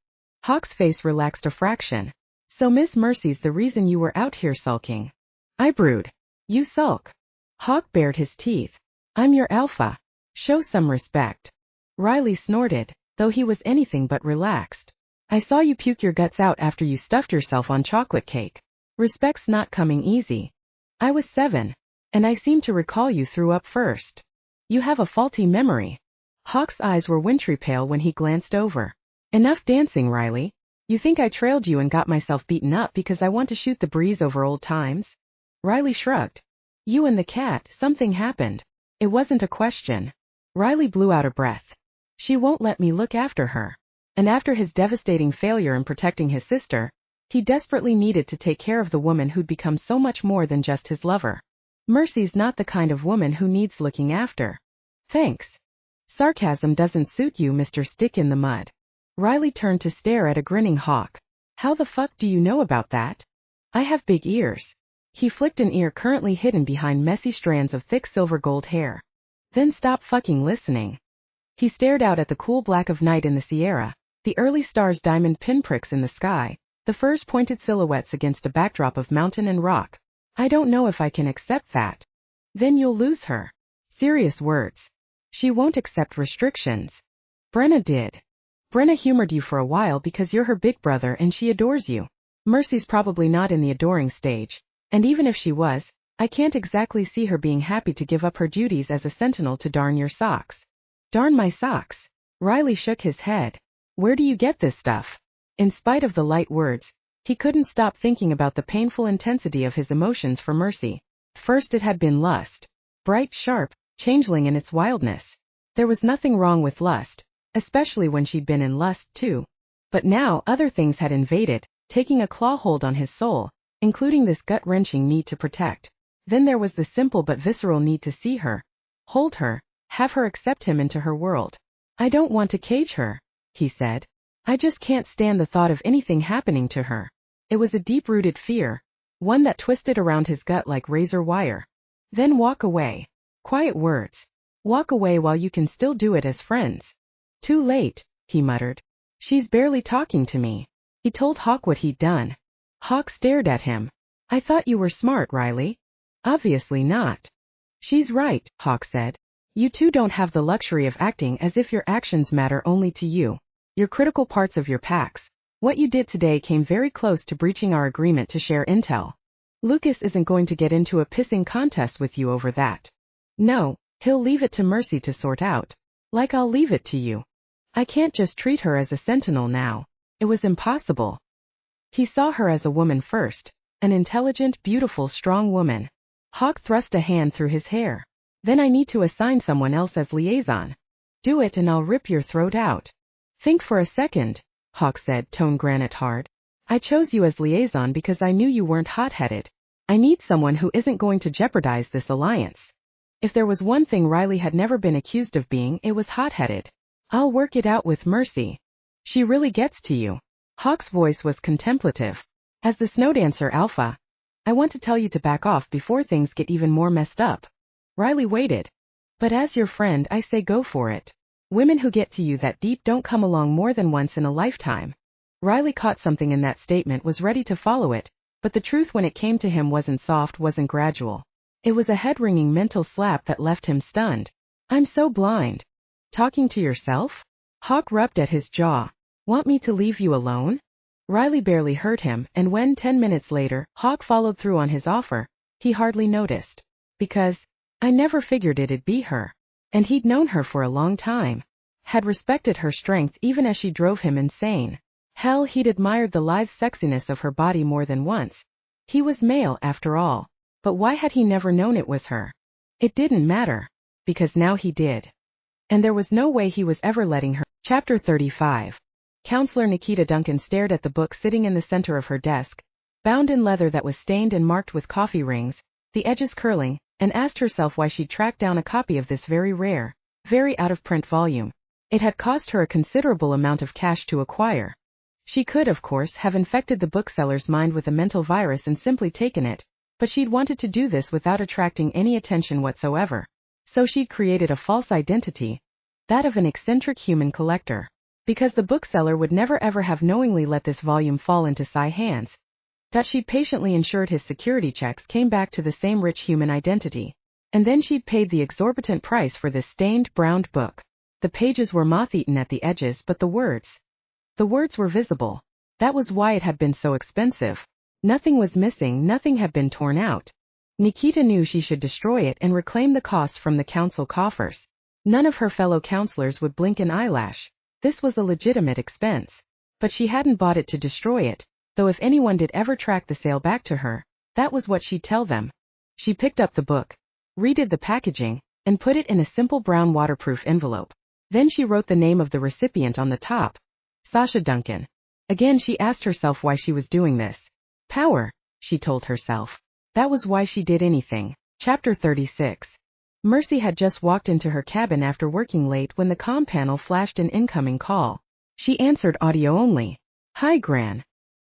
Hawk's face relaxed a fraction. So Miss Mercy's the reason you were out here sulking. I brood. You sulk. Hawk bared his teeth. I'm your alpha. Show some respect. Riley snorted, though he was anything but relaxed. I saw you puke your guts out after you stuffed yourself on chocolate cake. Respect's not coming easy. I was 7. And I seem to recall you threw up first. You have a faulty memory. Hawk's eyes were wintry pale when he glanced over. Enough dancing, Riley. You think I trailed you and got myself beaten up because I want to shoot the breeze over old times? Riley shrugged. You and the cat, something happened. It wasn't a question. Riley blew out a breath. She won't let me look after her. And after his devastating failure in protecting his sister, he desperately needed to take care of the woman who'd become so much more than just his lover. Mercy's not the kind of woman who needs looking after. Thanks. Sarcasm doesn't suit you, Mr. Stick in the Mud. Riley turned to stare at a grinning Hawk. How the fuck do you know about that? I have big ears. He flicked an ear currently hidden behind messy strands of thick silver gold hair. Then stop fucking listening. He stared out at the cool black of night in the Sierra, the early stars diamond pinpricks in the sky, the firs pointed silhouettes against a backdrop of mountain and rock. I don't know if I can accept that. Then you'll lose her. Serious words. She won't accept restrictions. Brenna did. Brenna humored you for a while because you're her big brother and she adores you. Mercy's probably not in the adoring stage, and even if she was, I can't exactly see her being happy to give up her duties as a sentinel to darn your socks. Darn my socks. Riley shook his head. Where do you get this stuff? In spite of the light words, he couldn't stop thinking about the painful intensity of his emotions for Mercy. First it had been lust. Bright, sharp, changeling in its wildness. There was nothing wrong with lust, especially when she'd been in lust too. But now other things had invaded, taking a claw hold on his soul, including this gut-wrenching need to protect. Then there was the simple but visceral need to see her, hold her, have her accept him into her world. I don't want to cage her, he said. I just can't stand the thought of anything happening to her. It was a deep-rooted fear, one that twisted around his gut like razor wire. Then walk away. Quiet words. Walk away while you can still do it as friends. Too late, he muttered. She's barely talking to me. He told Hawk what he'd done. Hawk stared at him. I thought you were smart, Riley. Obviously not. She's right, Hawk said. You two don't have the luxury of acting as if your actions matter only to you. You're critical parts of your packs. What you did today came very close to breaching our agreement to share intel. Lucas isn't going to get into a pissing contest with you over that. No, he'll leave it to Mercy to sort out. Like I'll leave it to you. I can't just treat her as a sentinel now. It was impossible. He saw her as a woman first, an intelligent, beautiful, strong woman. Hawk thrust a hand through his hair. Then I need to assign someone else as liaison. Do it and I'll rip your throat out. Think for a second, Hawk said, tone granite hard. I chose you as liaison because I knew you weren't hot-headed. I need someone who isn't going to jeopardize this alliance. If there was one thing Riley had never been accused of being, it was hot-headed. I'll work it out with Mercy. She really gets to you. Hawk's voice was contemplative. As the snowdancer alpha, I want to tell you to back off before things get even more messed up. Riley waited. But as your friend, I say go for it. Women who get to you that deep don't come along more than once in a lifetime. Riley caught something in that statement, was ready to follow it, but the truth when it came to him wasn't soft, wasn't gradual. It was a head-ringing mental slap that left him stunned. I'm so blind. Talking to yourself? Hawk rubbed at his jaw. Want me to leave you alone? Riley barely heard him, and when 10 minutes later, Hawk followed through on his offer, he hardly noticed. Because, I never figured it'd be her. And he'd known her for a long time. Had respected her strength even as she drove him insane. Hell, he'd admired the lithe sexiness of her body more than once. He was male, after all. But why had he never known it was her? It didn't matter. Because now he did. And there was no way he was ever letting her. Chapter 35. Counselor Nikita Duncan stared at the book sitting in the center of her desk, bound in leather that was stained and marked with coffee rings, the edges curling, and asked herself why she'd tracked down a copy of this very rare, very out-of-print volume. It had cost her a considerable amount of cash to acquire. She could, of course, have infected the bookseller's mind with a mental virus and simply taken it, but she'd wanted to do this without attracting any attention whatsoever. So she'd created a false identity, that of an eccentric human collector. Because the bookseller would never ever have knowingly let this volume fall into Psy hands. She'd patiently ensured his security checks came back to the same rich human identity. And then she'd paid the exorbitant price for this stained, browned book. The pages were moth-eaten at the edges, but the words were visible. That was why it had been so expensive. Nothing was missing, nothing had been torn out. Nikita knew she should destroy it and reclaim the costs from the council coffers. None of her fellow counselors would blink an eyelash. This was a legitimate expense. But she hadn't bought it to destroy it, though if anyone did ever track the sale back to her, that was what she'd tell them. She picked up the book, redid the packaging, and put it in a simple brown waterproof envelope. Then she wrote the name of the recipient on the top. Sasha Duncan. Again she asked herself why she was doing this. Power, she told herself. That was why she did anything. Chapter 36. Mercy had just walked into her cabin after working late when the comm panel flashed an incoming call. She answered audio only. "Hi, Gran."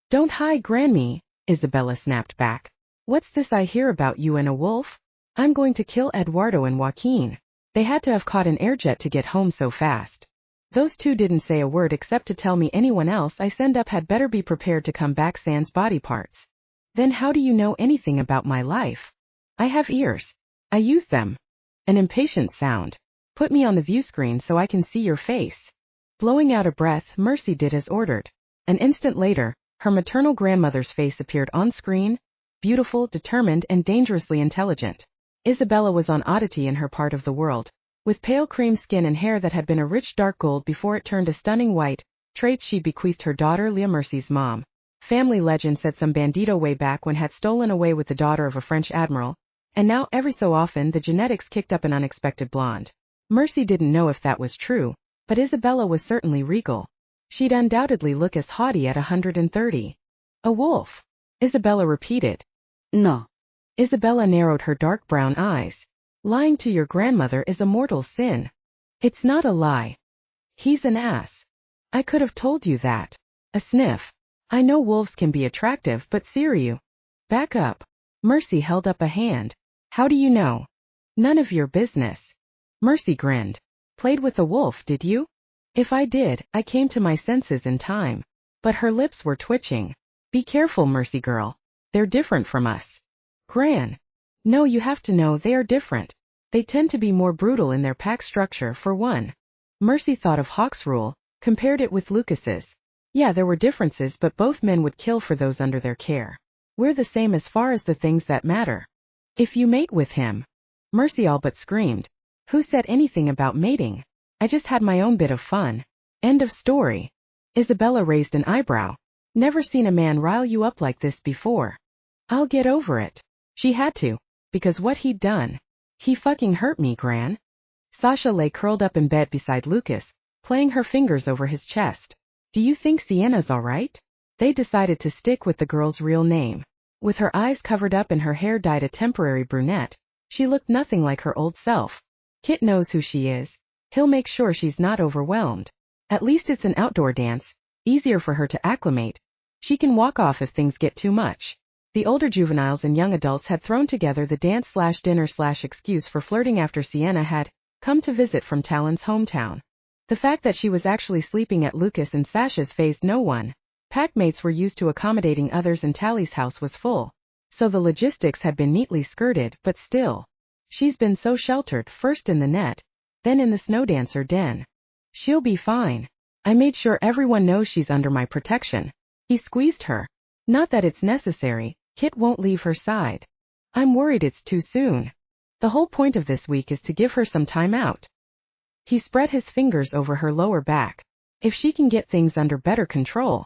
"Don't hi, Granmy," Isabella snapped back. "What's this I hear about you and a wolf? I'm going to kill Eduardo and Joaquin. They had to have caught an airjet to get home so fast. Those two didn't say a word except to tell me anyone else I send up had better be prepared to come back sans body parts." "Then how do you know anything about my life?" "I have ears. I use them." An impatient sound. "Put me on the view screen so I can see your face." Blowing out a breath, Mercy did as ordered. An instant later, her maternal grandmother's face appeared on screen, beautiful, determined, and dangerously intelligent. Isabella was on oddity in her part of the world. With pale cream skin and hair that had been a rich dark gold before it turned a stunning white, traits she bequeathed her daughter Leah. Mercy's mom. Family legend said some bandito way back when had stolen away with the daughter of a French admiral, and now every so often the genetics kicked up an unexpected blonde. Mercy didn't know if that was true, but Isabella was certainly regal. She'd undoubtedly look as haughty at 130. "A wolf?" Isabella repeated. "No." Isabella narrowed her dark brown eyes. "Lying to your grandmother is a mortal sin." "It's not a lie. He's an ass. I could have told you that." A sniff. "I know wolves can be attractive, but Siriu." "Back up." Mercy held up a hand. "How do you know?" "None of your business." Mercy grinned. "Played with a wolf, did you?" "If I did, I came to my senses in time." But her lips were twitching. "Be careful, Mercy girl. They're different from us." "Gran." "No, you have to know they are different. They tend to be more brutal in their pack structure for one." Mercy thought of Hawk's rule, compared it with Lucas's. Yeah, there were differences, but both men would kill for those under their care. "We're the same as far as the things that matter. If you mate with him." Mercy all but screamed. "Who said anything about mating? I just had my own bit of fun." End of story. Isabella raised an eyebrow. "Never seen a man rile you up like this before." "I'll get over it." She had to, because what he'd done. "He fucking hurt me, Gran." Sasha lay curled up in bed beside Lucas, playing her fingers over his chest. "Do you think Sienna's alright?" They decided to stick with the girl's real name. With her eyes covered up and her hair dyed a temporary brunette, she looked nothing like her old self. "Kit knows who she is. He'll make sure she's not overwhelmed. At least it's an outdoor dance, easier for her to acclimate. She can walk off if things get too much." The older juveniles and young adults had thrown together the dance/dinner/excuse for flirting after Sienna had come to visit from Talon's hometown. The fact that she was actually sleeping at Lucas and Sasha's fazed no one. Packmates were used to accommodating others and Tally's house was full, so the logistics had been neatly skirted, but still. "She's been so sheltered, first in the net, then in the snowdancer den. She'll be fine. I made sure everyone knows she's under my protection." He squeezed her. "Not that it's necessary. Kit won't leave her side. I'm worried it's too soon. The whole point of this week is to give her some time out." He spread his fingers over her lower back. "If she can get things under better control."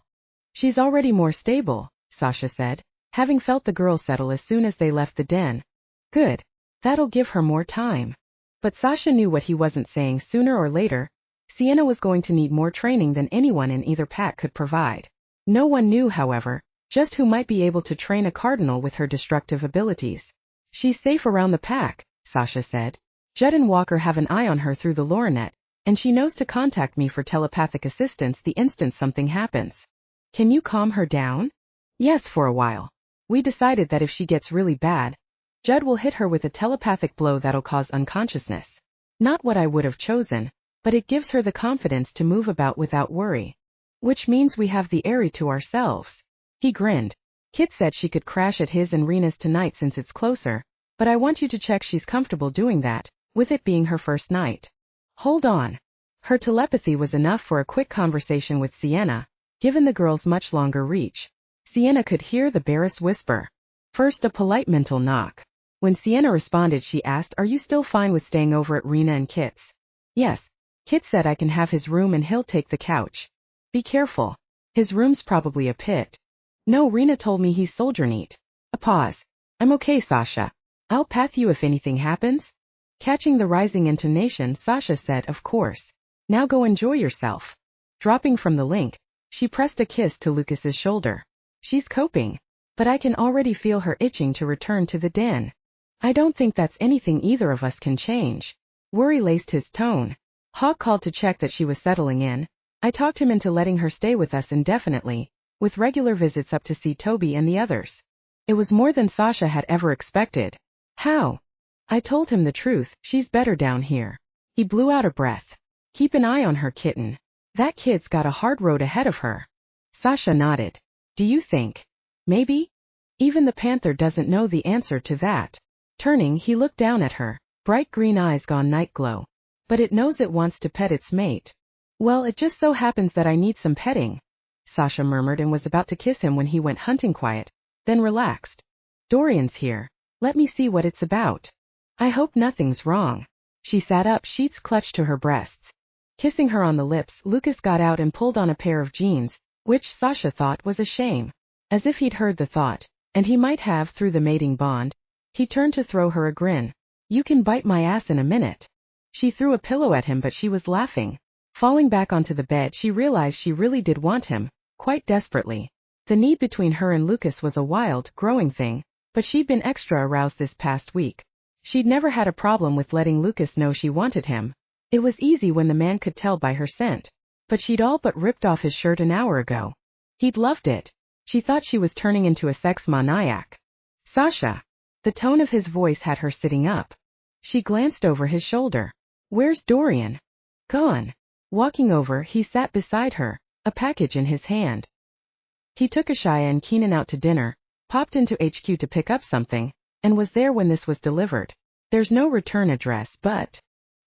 "She's already more stable," Sasha said, having felt the girl settle as soon as they left the den. "Good. That'll give her more time." But Sasha knew what he wasn't saying. Sooner or later, Sienna was going to need more training than anyone in either pack could provide. No one knew, however, just who might be able to train a cardinal with her destructive abilities. "She's safe around the pack," Sasha said. "Judd and Walker have an eye on her through the lornet, and she knows to contact me for telepathic assistance the instant something happens." "Can you calm her down?" "Yes, for a while. We decided that if she gets really bad, Judd will hit her with a telepathic blow that'll cause unconsciousness. Not what I would have chosen, but it gives her the confidence to move about without worry. Which means we have the area to ourselves." He grinned. "Kit said she could crash at his and Rena's tonight since it's closer, but I want you to check she's comfortable doing that, with it being her first night." "Hold on." Her telepathy was enough for a quick conversation with Sienna, given the girl's much longer reach. Sienna could hear the barest whisper. First a polite mental knock. When Sienna responded, she asked, "Are you still fine with staying over at Rena and Kit's?" "Yes. Kit said I can have his room and he'll take the couch." "Be careful. His room's probably a pit." "No, Rena told me he's soldier neat." A pause. "I'm okay, Sasha. I'll path you if anything happens." Catching the rising intonation, Sasha said, "Of course. Now go enjoy yourself." Dropping from the link, she pressed a kiss to Lucas's shoulder. "She's coping, but I can already feel her itching to return to the den." I don't think that's anything either of us can change. Worry laced his tone. Hawk called to check that she was settling in. I talked him into letting her stay with us indefinitely, with regular visits up to see Toby and the others. It was more than Sasha had ever expected. How? I told him the truth, she's better down here. He blew out a breath. Keep an eye on her, kitten. That kid's got a hard road ahead of her. Sasha nodded. Do you think? Maybe? Even the panther doesn't know the answer to that. Turning, he looked down at her, bright green eyes gone night glow. But it knows it wants to pet its mate. Well, it just so happens that I need some petting. Sasha murmured and was about to kiss him when he went hunting quiet, then relaxed. Dorian's here. Let me see what it's about. I hope nothing's wrong. She sat up, sheets clutched to her breasts. Kissing her on the lips, Lucas got out and pulled on a pair of jeans, which Sasha thought was a shame. As if he'd heard the thought, and he might have through the mating bond. He turned to throw her a grin. You can bite my ass in a minute. She threw a pillow at him, but she was laughing. Falling back onto the bed, she realized she really did want him, quite desperately. The need between her and Lucas was a wild, growing thing, but she'd been extra aroused this past week. She'd never had a problem with letting Lucas know she wanted him. It was easy when the man could tell by her scent. But she'd all but ripped off his shirt an hour ago. He'd loved it. She thought she was turning into a sex maniac. Sasha. The tone of his voice had her sitting up. She glanced over his shoulder. Where's Dorian? Gone. Walking over, he sat beside her, a package in his hand. He took Ashaya and Keenan out to dinner, popped into HQ to pick up something, and was there when this was delivered. There's no return address, but...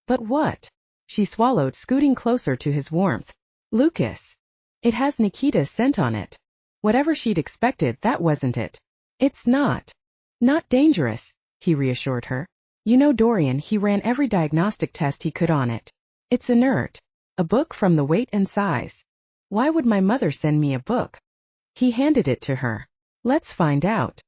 But what? She swallowed, scooting closer to his warmth. Lucas. It has Nikita's scent on it. Whatever she'd expected, that wasn't it. It's not. Not dangerous, he reassured her. You know Dorian, he ran every diagnostic test he could on it. It's inert. A book from the weight and size. Why would my mother send me a book? He handed it to her. Let's find out.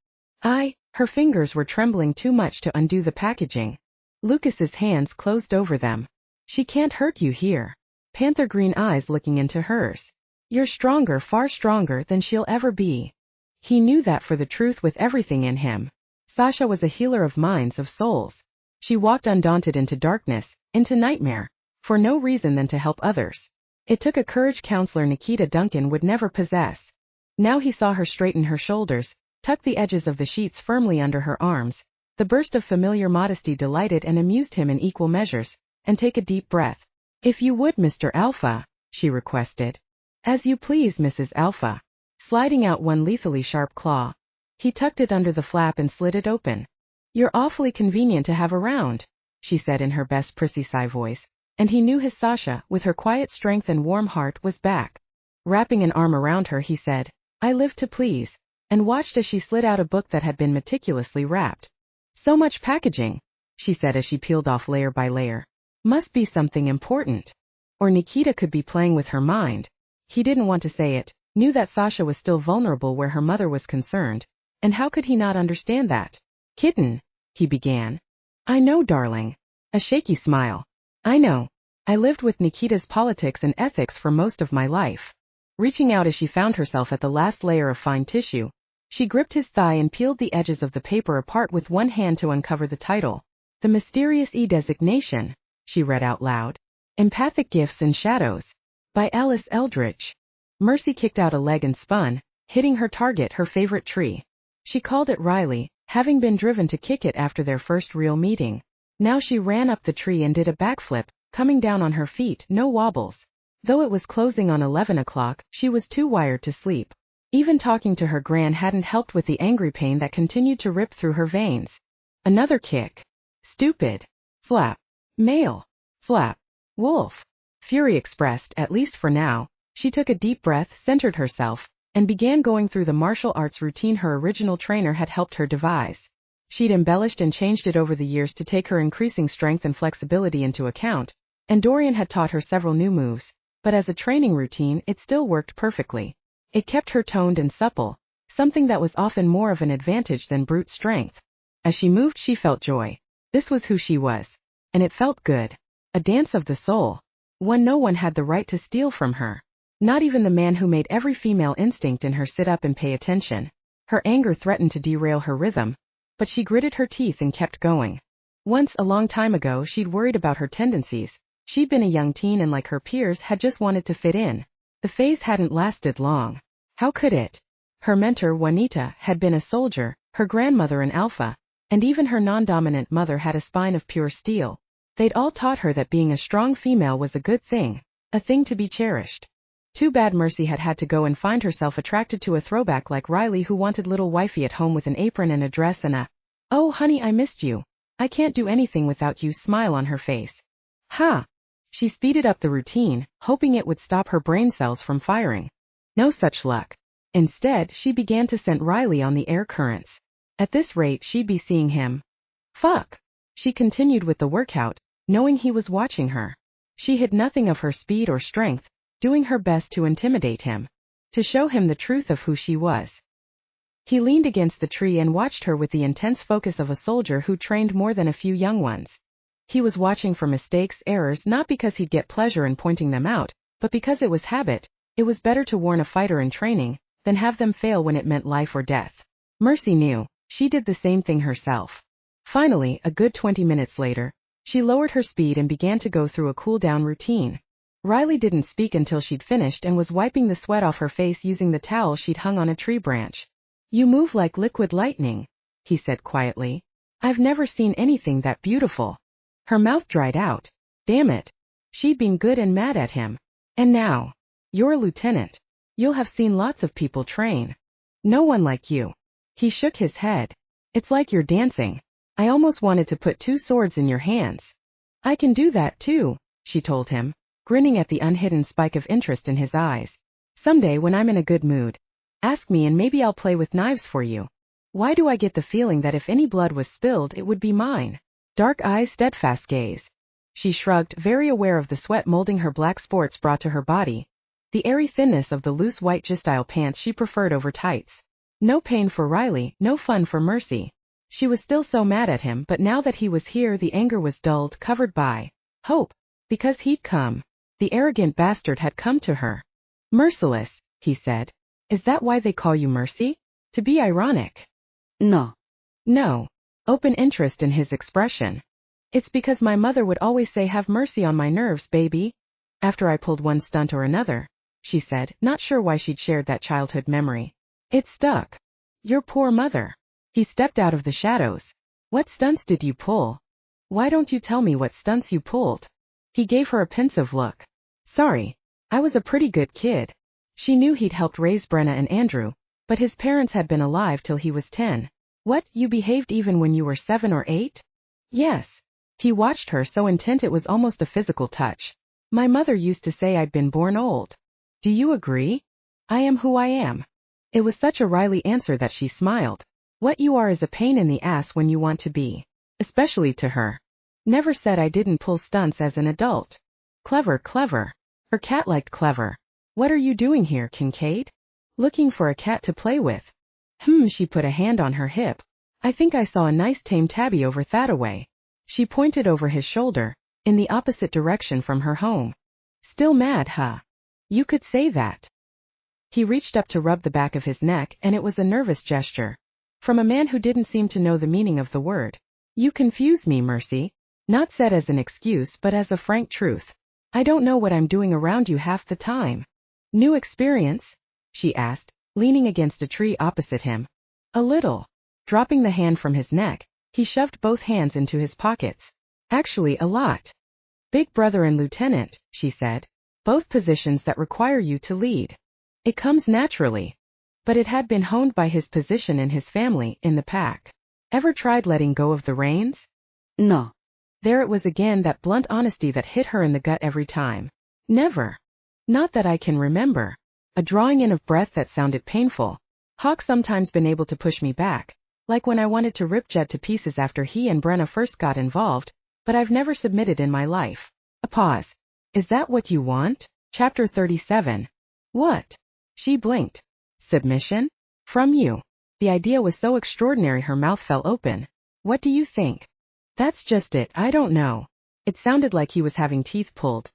Her fingers were trembling too much to undo the packaging. Lucas's hands closed over them. She can't hurt you here. Panther green eyes looking into hers. You're stronger, far stronger than she'll ever be. He knew that for the truth with everything in him. Sasha was a healer of minds, of souls. She walked undaunted into darkness, into nightmare, for no reason than to help others. It took a courage counselor Nikita Duncan would never possess. Now he saw her straighten her shoulders, tuck the edges of the sheets firmly under her arms. The burst of familiar modesty delighted and amused him in equal measures, and take a deep breath. If you would, Mr. Alpha, she requested. As you please, Mrs. Alpha. Sliding out one lethally sharp claw. He tucked it under the flap and slid it open. You're awfully convenient to have around, she said in her best prissy sigh voice, and he knew his Sasha, with her quiet strength and warm heart, was back. Wrapping an arm around her, he said, I live to please, and watched as she slid out a book that had been meticulously wrapped. So much packaging, she said as she peeled off layer by layer. Must be something important. Or Nikita could be playing with her mind. He didn't want to say it, knew that Sasha was still vulnerable where her mother was concerned, and how could he not understand that? Kitten, he began. I know, darling. A shaky smile. I know. I lived with Nikita's politics and ethics for most of my life. Reaching out as she found herself at the last layer of fine tissue, she gripped his thigh and peeled the edges of the paper apart with one hand to uncover the title. The Mysterious E-Designation, she read out loud. Empathic Gifts and Shadows. By Alice Eldridge. Mercy kicked out a leg and spun, hitting her target, her favorite tree. She called it Riley, having been driven to kick it after their first real meeting. Now she ran up the tree and did a backflip, coming down on her feet, no wobbles. Though it was closing on 11 o'clock, she was too wired to sleep. Even talking to her gran hadn't helped with the angry pain that continued to rip through her veins. Another kick. Stupid. Slap. Male. Slap. Wolf. Fury expressed, at least for now. She took a deep breath, centered herself, and began going through the martial arts routine her original trainer had helped her devise. She'd embellished and changed it over the years to take her increasing strength and flexibility into account, and Dorian had taught her several new moves, but as a training routine it still worked perfectly. It kept her toned and supple, something that was often more of an advantage than brute strength. As she moved she felt joy. This was who she was. And it felt good. A dance of the soul. One no one had the right to steal from her. Not even the man who made every female instinct in her sit up and pay attention. Her anger threatened to derail her rhythm. but she gritted her teeth and kept going. Once, a long time ago, she'd worried about her tendencies. She'd been a young teen and, like her peers, had just wanted to fit in. The phase hadn't lasted long. How could it? Her mentor, Juanita, had been a soldier, her grandmother an alpha, and even her non-dominant mother had a spine of pure steel. They'd all taught her that being a strong female was a good thing, a thing to be cherished. Too bad Mercy had to go and find herself attracted to a throwback like Riley, who wanted little wifey at home with an apron and a dress and a, "Oh honey, I missed you. I can't do anything without you" smile on her face. Ha! She speeded up the routine, hoping it would stop her brain cells from firing. No such luck. Instead, she began to scent Riley on the air currents. At this rate, she'd be seeing him. Fuck! She continued with the workout, knowing he was watching her. She hid nothing of her speed or strength, doing her best to intimidate him, to show him the truth of who she was. He leaned against the tree and watched her with the intense focus of a soldier who trained more than a few young ones. He was watching for mistakes, errors, not because he'd get pleasure in pointing them out, but because it was habit. It was better to warn a fighter in training than have them fail when it meant life or death. Mercy knew. She did the same thing herself. Finally, a good 20 minutes later, she lowered her speed and began to go through a cool-down routine. Riley didn't speak until she'd finished and was wiping the sweat off her face using the towel she'd hung on a tree branch. "You move like liquid lightning," he said quietly. "I've never seen anything that beautiful." Her mouth dried out. Damn it. She'd been good and mad at him. And now, you're a lieutenant. You'll have seen lots of people train. No one like you. He shook his head. "It's like you're dancing. I almost wanted to put 2 swords in your hands." "I can do that too," she told him, grinning at the unhidden spike of interest in his eyes. "Someday when I'm in a good mood, ask me and maybe I'll play with knives for you. Why do I get the feeling that if any blood was spilled it would be mine?" Dark eyes, steadfast gaze. She shrugged, very aware of the sweat molding her black sports bra to her body, the airy thinness of the loose white G-style pants she preferred over tights. No pain for Riley, no fun for Mercy. She was still so mad at him, but now that he was here the anger was dulled, covered by hope, because he'd come. The arrogant bastard had come to her. "Merciless," he said. "Is that why they call you Mercy?" To be ironic. "No." "No." Open interest in his expression. "It's because my mother would always say, 'Have mercy on my nerves, baby,' after I pulled one stunt or another," she said, not sure why she'd shared that childhood memory. "It stuck." "Your poor mother." He stepped out of the shadows. "What stunts did you pull? Why don't you tell me what stunts you pulled?" He gave her a pensive look. "Sorry. I was a pretty good kid." She knew he'd helped raise Brenna and Andrew, but his parents had been alive till he was 10. "What, you behaved even when you were 7 or 8? "Yes." He watched her so intent it was almost a physical touch. "My mother used to say I'd been born old. Do you agree? I am who I am." It was such a Riley answer that she smiled. What you are is a pain in the ass when you want to be. Especially to her. "Never said I didn't pull stunts as an adult." Clever, clever. Her cat liked clever. "What are you doing here, Kincaid?" "Looking for a cat to play with." She put a hand on her hip. "I think I saw a nice tame tabby over that-a-way." She pointed over his shoulder, in the opposite direction from her home. "Still mad, huh? You could say that." He reached up to rub the back of his neck, and it was a nervous gesture. From a man who didn't seem to know the meaning of the word. "You confuse me, Mercy." Not said as an excuse but as a frank truth. "I don't know what I'm doing around you half the time." "New experience?" she asked, leaning against a tree opposite him. "A little." Dropping the hand from his neck, he shoved both hands into his pockets. "Actually, a lot." "Big brother and lieutenant," she said. "Both positions that require you to lead. It comes naturally." But it had been honed by his position in his family, in the pack. "Ever tried letting go of the reins?" "No." There it was again, that blunt honesty that hit her in the gut every time. "Never. Not that I can remember." A drawing in of breath that sounded painful. "Hawk's sometimes been able to push me back, like when I wanted to rip Jed to pieces after he and Brenna first got involved, but I've never submitted in my life." A pause. "Is that what you want?" Chapter 37. "What?" She blinked. "Submission? From you?" The idea was so extraordinary her mouth fell open. "What do you think?" "That's just it, I don't know." It sounded like he was having teeth pulled.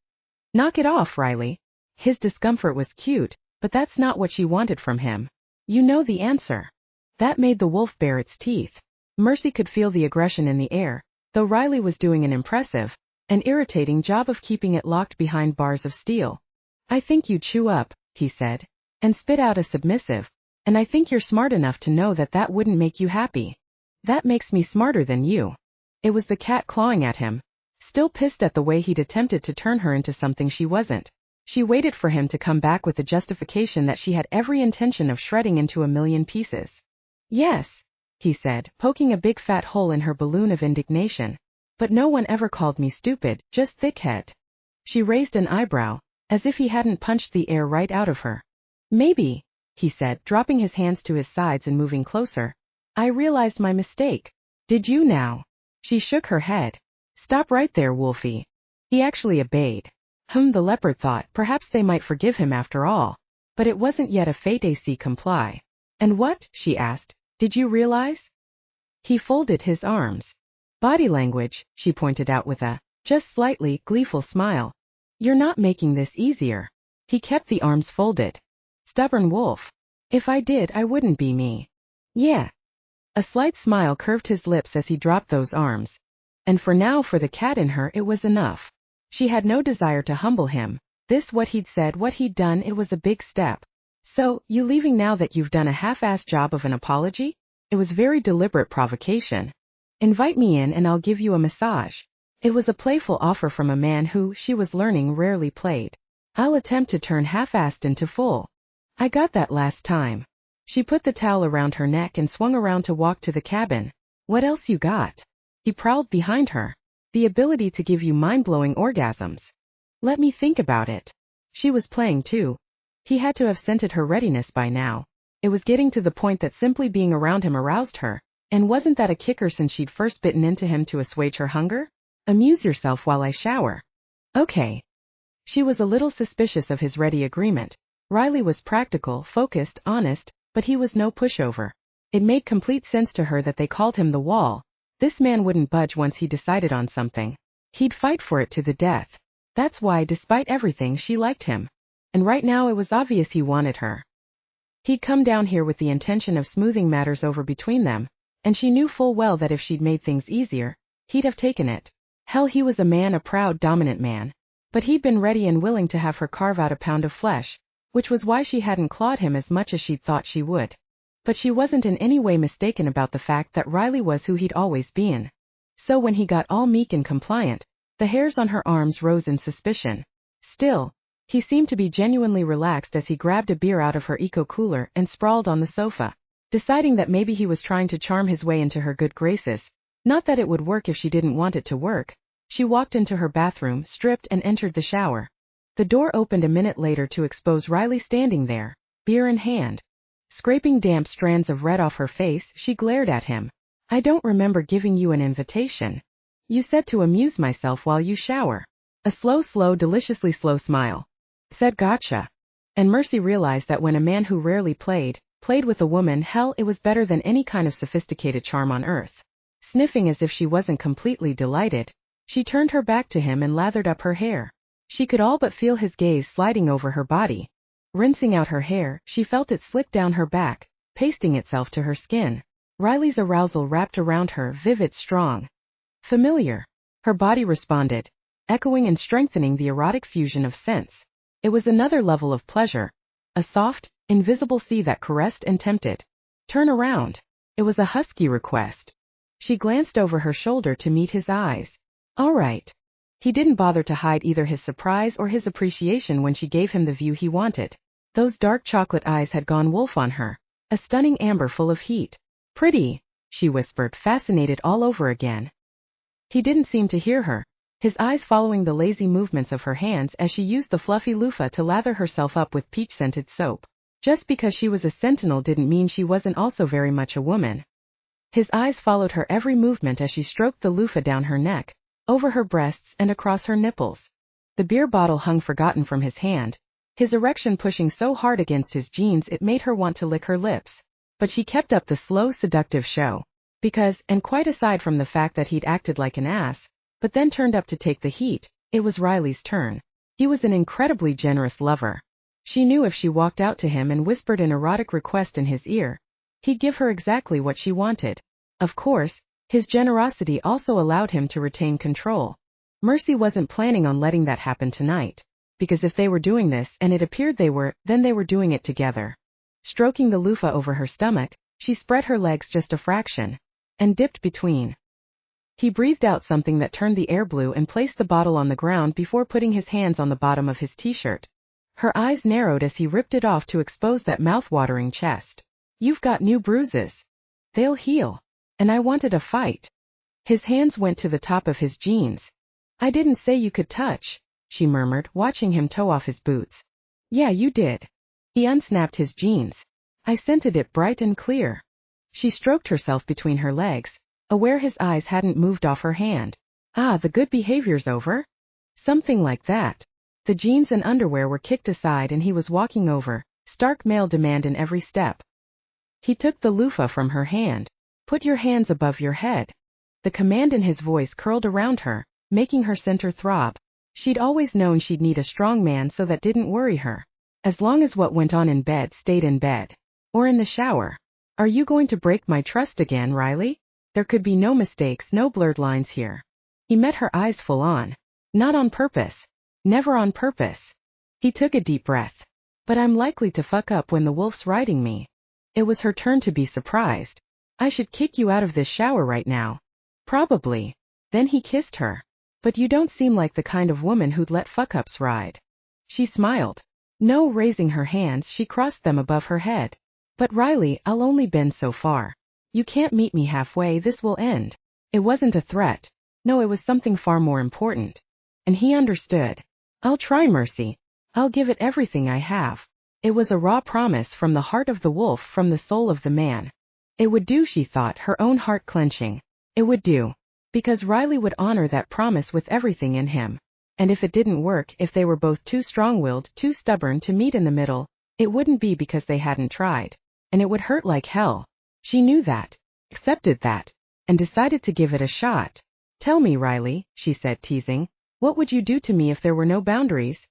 "Knock it off, Riley." His discomfort was cute, but that's not what she wanted from him. "You know the answer." That made the wolf bare its teeth. Mercy could feel the aggression in the air, though Riley was doing an impressive and irritating job of keeping it locked behind bars of steel. I think you chew up, he said, and spit out a submissive, and I think you're smart enough to know that that wouldn't make you happy. That makes me smarter than you. It was the cat clawing at him, still pissed at the way he'd attempted to turn her into something she wasn't. She waited for him to come back with the justification that she had every intention of shredding into a million pieces. Yes, he said, poking a big fat hole in her balloon of indignation. But no one ever called me stupid, just thickhead. She raised an eyebrow, as if he hadn't punched the air right out of her. Maybe, he said, dropping his hands to his sides and moving closer. I realized my mistake. Did you now? She shook her head. Stop right there, Wolfie. He actually obeyed. The leopard thought perhaps they might forgive him after all. But it wasn't yet a fate AC comply. And what, she asked, did you realize? He folded his arms. Body language, she pointed out with a, just slightly, gleeful smile. You're not making this easier. He kept the arms folded. Stubborn wolf. If I did, I wouldn't be me. Yeah. A slight smile curved his lips as he dropped those arms. And for now, for the cat in her, it was enough. She had no desire to humble him. This, what he'd said, what he'd done, it was a big step. So, you leaving now that you've done a half-assed job of an apology? It was very deliberate provocation. Invite me in and I'll give you a massage. It was a playful offer from a man who, she was learning, rarely played. I'll attempt to turn half-assed into full. I got that last time. She put the towel around her neck and swung around to walk to the cabin. What else you got? He prowled behind her. The ability to give you mind-blowing orgasms. Let me think about it. She was playing too. He had to have scented her readiness by now. It was getting to the point that simply being around him aroused her. And wasn't that a kicker since she'd first bitten into him to assuage her hunger? Amuse yourself while I shower. Okay. She was a little suspicious of his ready agreement. Riley was practical, focused, honest, but he was no pushover. It made complete sense to her that they called him the Wall. This man wouldn't budge once he decided on something. He'd fight for it to the death. That's why, despite everything, she liked him. And right now it was obvious he wanted her. He'd come down here with the intention of smoothing matters over between them, and she knew full well that if she'd made things easier, he'd have taken it. Hell, he was a man, a proud, dominant man. But he'd been ready and willing to have her carve out a pound of flesh, which was why she hadn't clawed him as much as she'd thought she would. But she wasn't in any way mistaken about the fact that Riley was who he'd always been. So when he got all meek and compliant, the hairs on her arms rose in suspicion. Still, he seemed to be genuinely relaxed as he grabbed a beer out of her eco-cooler and sprawled on the sofa, deciding that maybe he was trying to charm his way into her good graces. Not that it would work if she didn't want it to work. She walked into her bathroom, stripped, and entered the shower. The door opened a minute later to expose Riley standing there, beer in hand. Scraping damp strands of red off her face, she glared at him. I don't remember giving you an invitation. You said to amuse myself while you shower. A slow, deliciously slow smile. Said gotcha. And Mercy realized that when a man who rarely played with a woman, hell, it was better than any kind of sophisticated charm on earth. Sniffing as if she wasn't completely delighted, she turned her back to him and lathered up her hair. She could all but feel his gaze sliding over her body. Rinsing out her hair, she felt it slick down her back, pasting itself to her skin. Riley's arousal wrapped around her, vivid, strong. Familiar. Her body responded, echoing and strengthening the erotic fusion of scents. It was another level of pleasure. A soft, invisible sea that caressed and tempted. Turn around. It was a husky request. She glanced over her shoulder to meet his eyes. All right. He didn't bother to hide either his surprise or his appreciation when she gave him the view he wanted. Those dark chocolate eyes had gone wolf on her. A stunning amber full of heat. Pretty, she whispered, fascinated all over again. He didn't seem to hear her, his eyes following the lazy movements of her hands as she used the fluffy loofah to lather herself up with peach-scented soap. Just because she was a sentinel didn't mean she wasn't also very much a woman. His eyes followed her every movement as she stroked the loofah down her neck, over her breasts and across her nipples. The beer bottle hung forgotten from his hand, his erection pushing so hard against his jeans it made her want to lick her lips. But she kept up the slow, seductive show. Because, and quite aside from the fact that he'd acted like an ass, but then turned up to take the heat, it was Riley's turn. He was an incredibly generous lover. She knew if she walked out to him and whispered an erotic request in his ear, he'd give her exactly what she wanted. Of course, his generosity also allowed him to retain control. Mercy wasn't planning on letting that happen tonight, because if they were doing this and it appeared they were, then they were doing it together. Stroking the loofah over her stomach, she spread her legs just a fraction, and dipped between. He breathed out something that turned the air blue and placed the bottle on the ground before putting his hands on the bottom of his t-shirt. Her eyes narrowed as he ripped it off to expose that mouth-watering chest. You've got new bruises. They'll heal. And I wanted a fight. His hands went to the top of his jeans. I didn't say you could touch, she murmured, watching him toe off his boots. Yeah, you did. He unsnapped his jeans. I scented it bright and clear. She stroked herself between her legs, aware his eyes hadn't moved off her hand. Ah, the good behavior's over? Something like that. The jeans and underwear were kicked aside and he was walking over, stark male demand in every step. He took the loofah from her hand. Put your hands above your head. The command in his voice curled around her, making her center throb. She'd always known she'd need a strong man, so that didn't worry her. As long as what went on in bed stayed in bed. Or in the shower. Are you going to break my trust again, Riley? There could be no mistakes, no blurred lines here. He met her eyes full on. Not on purpose. Never on purpose. He took a deep breath. But I'm likely to fuck up when the wolf's riding me. It was her turn to be surprised. I should kick you out of this shower right now. Probably. Then he kissed her. But you don't seem like the kind of woman who'd let fuck-ups ride. She smiled. No, raising her hands, she crossed them above her head. But Riley, I'll only bend so far. You can't meet me halfway, this will end. It wasn't a threat. No, it was something far more important. And he understood. I'll try, Mercy. I'll give it everything I have. It was a raw promise from the heart of the wolf, from the soul of the man. It would do, she thought, her own heart clenching. It would do. Because Riley would honor that promise with everything in him. And if it didn't work, if they were both too strong-willed, too stubborn to meet in the middle, it wouldn't be because they hadn't tried. And it would hurt like hell. She knew that, accepted that, and decided to give it a shot. Tell me, Riley, she said, teasing, what would you do to me if there were no boundaries?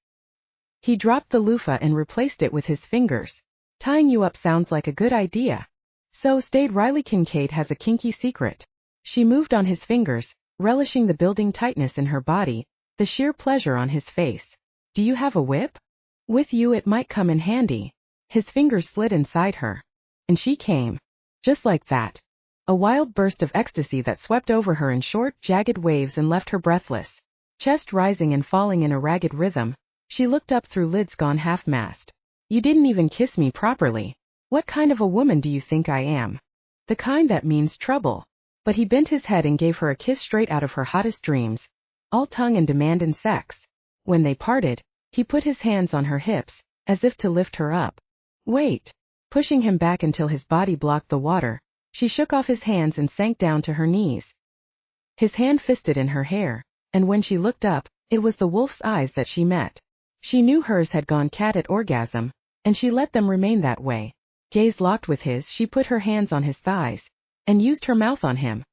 He dropped the loofah and replaced it with his fingers. Tying you up sounds like a good idea. So stayed. Riley Kincaid has a kinky secret. She moved on his fingers, relishing the building tightness in her body, the sheer pleasure on his face. Do you have a whip? With you it might come in handy. His fingers slid inside her. And she came. Just like that. A wild burst of ecstasy that swept over her in short, jagged waves and left her breathless. Chest rising and falling in a ragged rhythm, she looked up through lids gone half-mast. You didn't even kiss me properly. What kind of a woman do you think I am? The kind that means trouble. But he bent his head and gave her a kiss straight out of her hottest dreams. All tongue and demand and sex. When they parted, he put his hands on her hips, as if to lift her up. Wait. Pushing him back until his body blocked the water, she shook off his hands and sank down to her knees. His hand fisted in her hair, and when she looked up, it was the wolf's eyes that she met. She knew hers had gone cat at orgasm, and she let them remain that way. Gaze locked with his, she put her hands on his thighs, and used her mouth on him.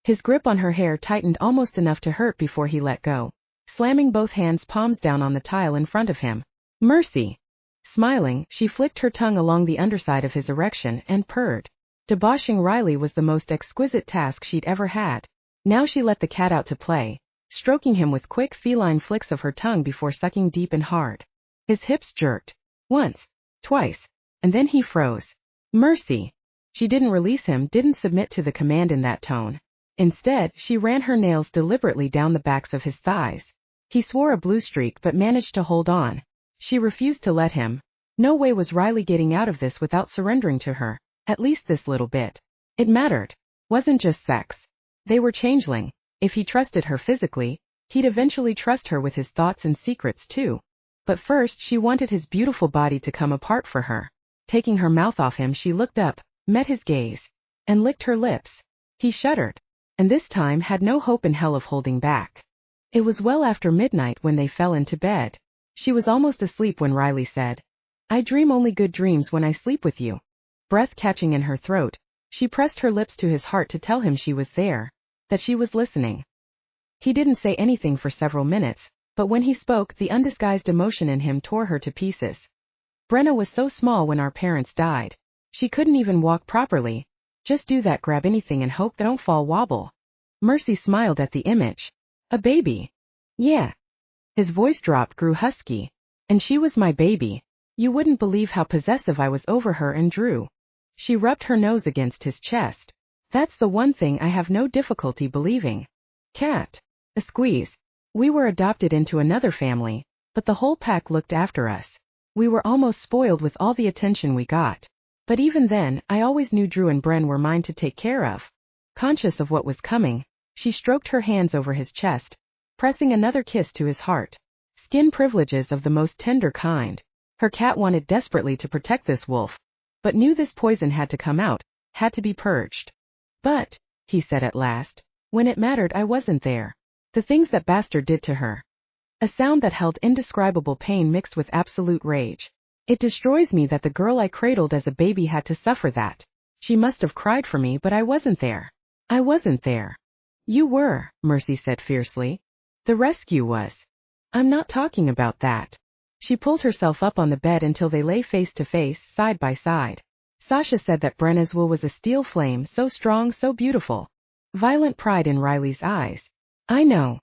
His grip on her hair tightened almost enough to hurt before he let go, slamming both hands palms down on the tile in front of him. Mercy! Smiling, she flicked her tongue along the underside of his erection and purred. Debauching Riley was the most exquisite task she'd ever had. Now she let the cat out to play, stroking him with quick feline flicks of her tongue before sucking deep and hard. His hips jerked. Once. Twice. And then he froze. Mercy! She didn't release him, didn't submit to the command in that tone. Instead, she ran her nails deliberately down the backs of his thighs. He swore a blue streak but managed to hold on. She refused to let him. No way was Riley getting out of this without surrendering to her, at least this little bit. It mattered. Wasn't just sex. They were changeling. If he trusted her physically, he'd eventually trust her with his thoughts and secrets too. But first she wanted his beautiful body to come apart for her. Taking her mouth off him, she looked up, met his gaze, and licked her lips. He shuddered, and this time had no hope in hell of holding back. It was well after midnight when they fell into bed. She was almost asleep when Riley said, I dream only good dreams when I sleep with you. Breath catching in her throat, she pressed her lips to his heart to tell him she was there, that she was listening. He didn't say anything for several minutes, but when he spoke, the undisguised emotion in him tore her to pieces. Brenna was so small when our parents died. She couldn't even walk properly. Just do that, grab anything and hope they don't fall wobble. Mercy smiled at the image. A baby. Yeah. His voice dropped, grew husky. And she was my baby. You wouldn't believe how possessive I was over her and Drew. She rubbed her nose against his chest. That's the one thing I have no difficulty believing. Cat. A squeeze. We were adopted into another family, but the whole pack looked after us. We were almost spoiled with all the attention we got. But even then, I always knew Drew and Bren were mine to take care of. Conscious of what was coming, she stroked her hands over his chest, pressing another kiss to his heart. Skin privileges of the most tender kind. Her cat wanted desperately to protect this wolf, but knew this poison had to come out, had to be purged. But, he said at last, when it mattered I wasn't there. The things that bastard did to her. A sound that held indescribable pain mixed with absolute rage. It destroys me that the girl I cradled as a baby had to suffer that. She must have cried for me, but I wasn't there. I wasn't there. You were, Mercy said fiercely. The rescue was. I'm not talking about that. She pulled herself up on the bed until they lay face to face, side by side. Sasha said that Brenna's will was a steel flame, so strong, so beautiful. Violent pride in Riley's eyes. I know.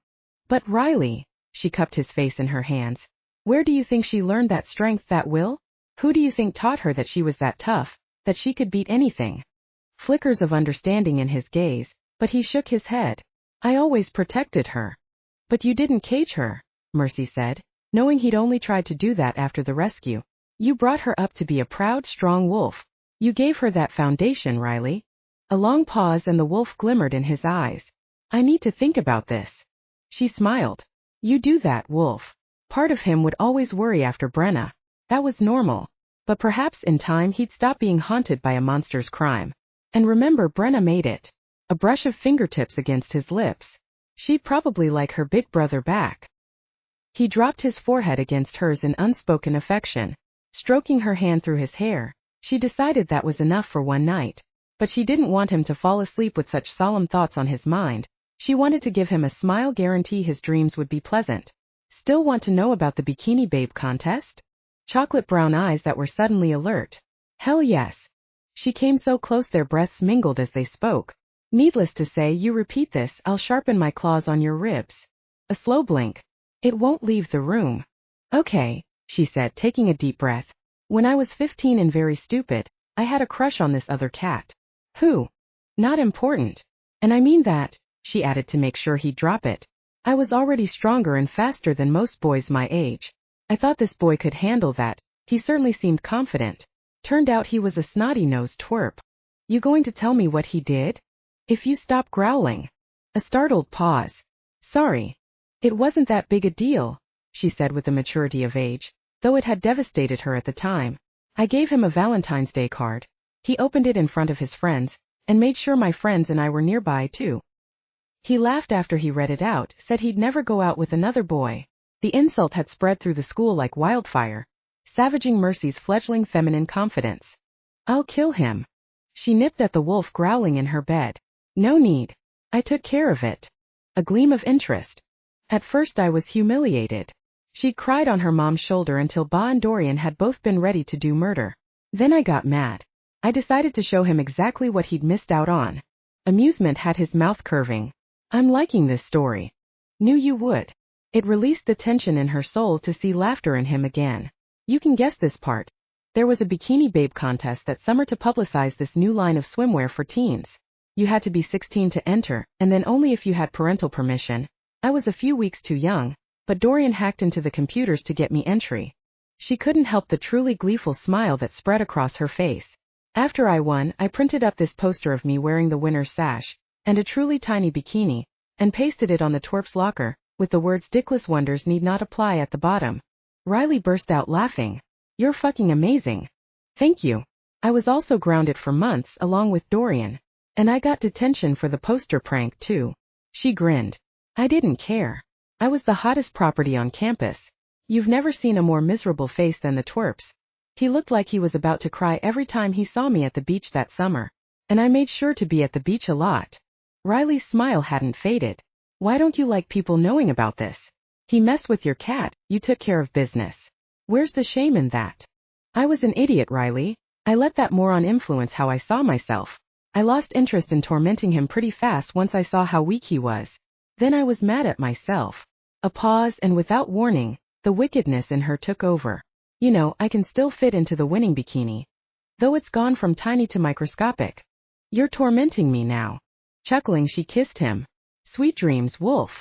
But Riley, she cupped his face in her hands. Where do you think she learned that strength, that will? Who do you think taught her that she was that tough, that she could beat anything? Flickers of understanding in his gaze, but he shook his head. I always protected her. But you didn't cage her, Mercy said, knowing he'd only tried to do that after the rescue. You brought her up to be a proud, strong wolf. You gave her that foundation, Riley. A long pause and the wolf glimmered in his eyes. I need to think about this. She smiled. You do that, wolf. Part of him would always worry after Brenna. That was normal. But perhaps in time he'd stop being haunted by a monster's crime. And remember, Brenna made it. A brush of fingertips against his lips. She'd probably like her big brother back. He dropped his forehead against hers in unspoken affection. Stroking her hand through his hair, she decided that was enough for one night. But she didn't want him to fall asleep with such solemn thoughts on his mind. She wanted to give him a smile, guarantee his dreams would be pleasant. Still want to know about the Bikini Babe contest? Chocolate brown eyes that were suddenly alert. Hell yes. She came so close their breaths mingled as they spoke. Needless to say, you repeat this, I'll sharpen my claws on your ribs. A slow blink. It won't leave the room. Okay, she said, taking a deep breath. When I was 15 and very stupid, I had a crush on this other cat. Who? Not important. And I mean that, she added to make sure he'd drop it. I was already stronger and faster than most boys my age. I thought this boy could handle that. He certainly seemed confident. Turned out he was a snotty-nosed twerp. You going to tell me what he did? If you stop growling. A startled pause. Sorry. It wasn't that big a deal, she said with the maturity of age, though it had devastated her at the time. I gave him a Valentine's Day card. He opened it in front of his friends, and made sure my friends and I were nearby too. He laughed after he read it out, said he'd never go out with another boy. The insult had spread through the school like wildfire, savaging Mercy's fledgling feminine confidence. I'll kill him. She nipped at the wolf growling in her bed. No need. I took care of it. A gleam of interest. At first I was humiliated. She'd cried on her mom's shoulder until Ba and Dorian had both been ready to do murder. Then I got mad. I decided to show him exactly what he'd missed out on. Amusement had his mouth curving. I'm liking this story. Knew you would. It released the tension in her soul to see laughter in him again. You can guess this part. There was a Bikini Babe contest that summer to publicize this new line of swimwear for teens. You had to be 16 to enter, and then only if you had parental permission. I was a few weeks too young, but Dorian hacked into the computers to get me entry. She couldn't help the truly gleeful smile that spread across her face. After I won, I printed up this poster of me wearing the winner's sash, and a truly tiny bikini, and pasted it on the twerp's locker, with the words "Dickless wonders need not apply" at the bottom. Riley burst out laughing. You're fucking amazing. Thank you. I was also grounded for months along with Dorian. And I got detention for the poster prank too. She grinned. I didn't care. I was the hottest property on campus. You've never seen a more miserable face than the twerp's. He looked like he was about to cry every time he saw me at the beach that summer. And I made sure to be at the beach a lot. Riley's smile hadn't faded. Why don't you like people knowing about this? He messed with your cat, you took care of business. Where's the shame in that? I was an idiot, Riley. I let that moron influence how I saw myself. I lost interest in tormenting him pretty fast once I saw how weak he was. Then I was mad at myself. A pause, and without warning, the wickedness in her took over. You know, I can still fit into the winning bikini, though it's gone from tiny to microscopic. You're tormenting me now. Chuckling, she kissed him. Sweet dreams, Wolf.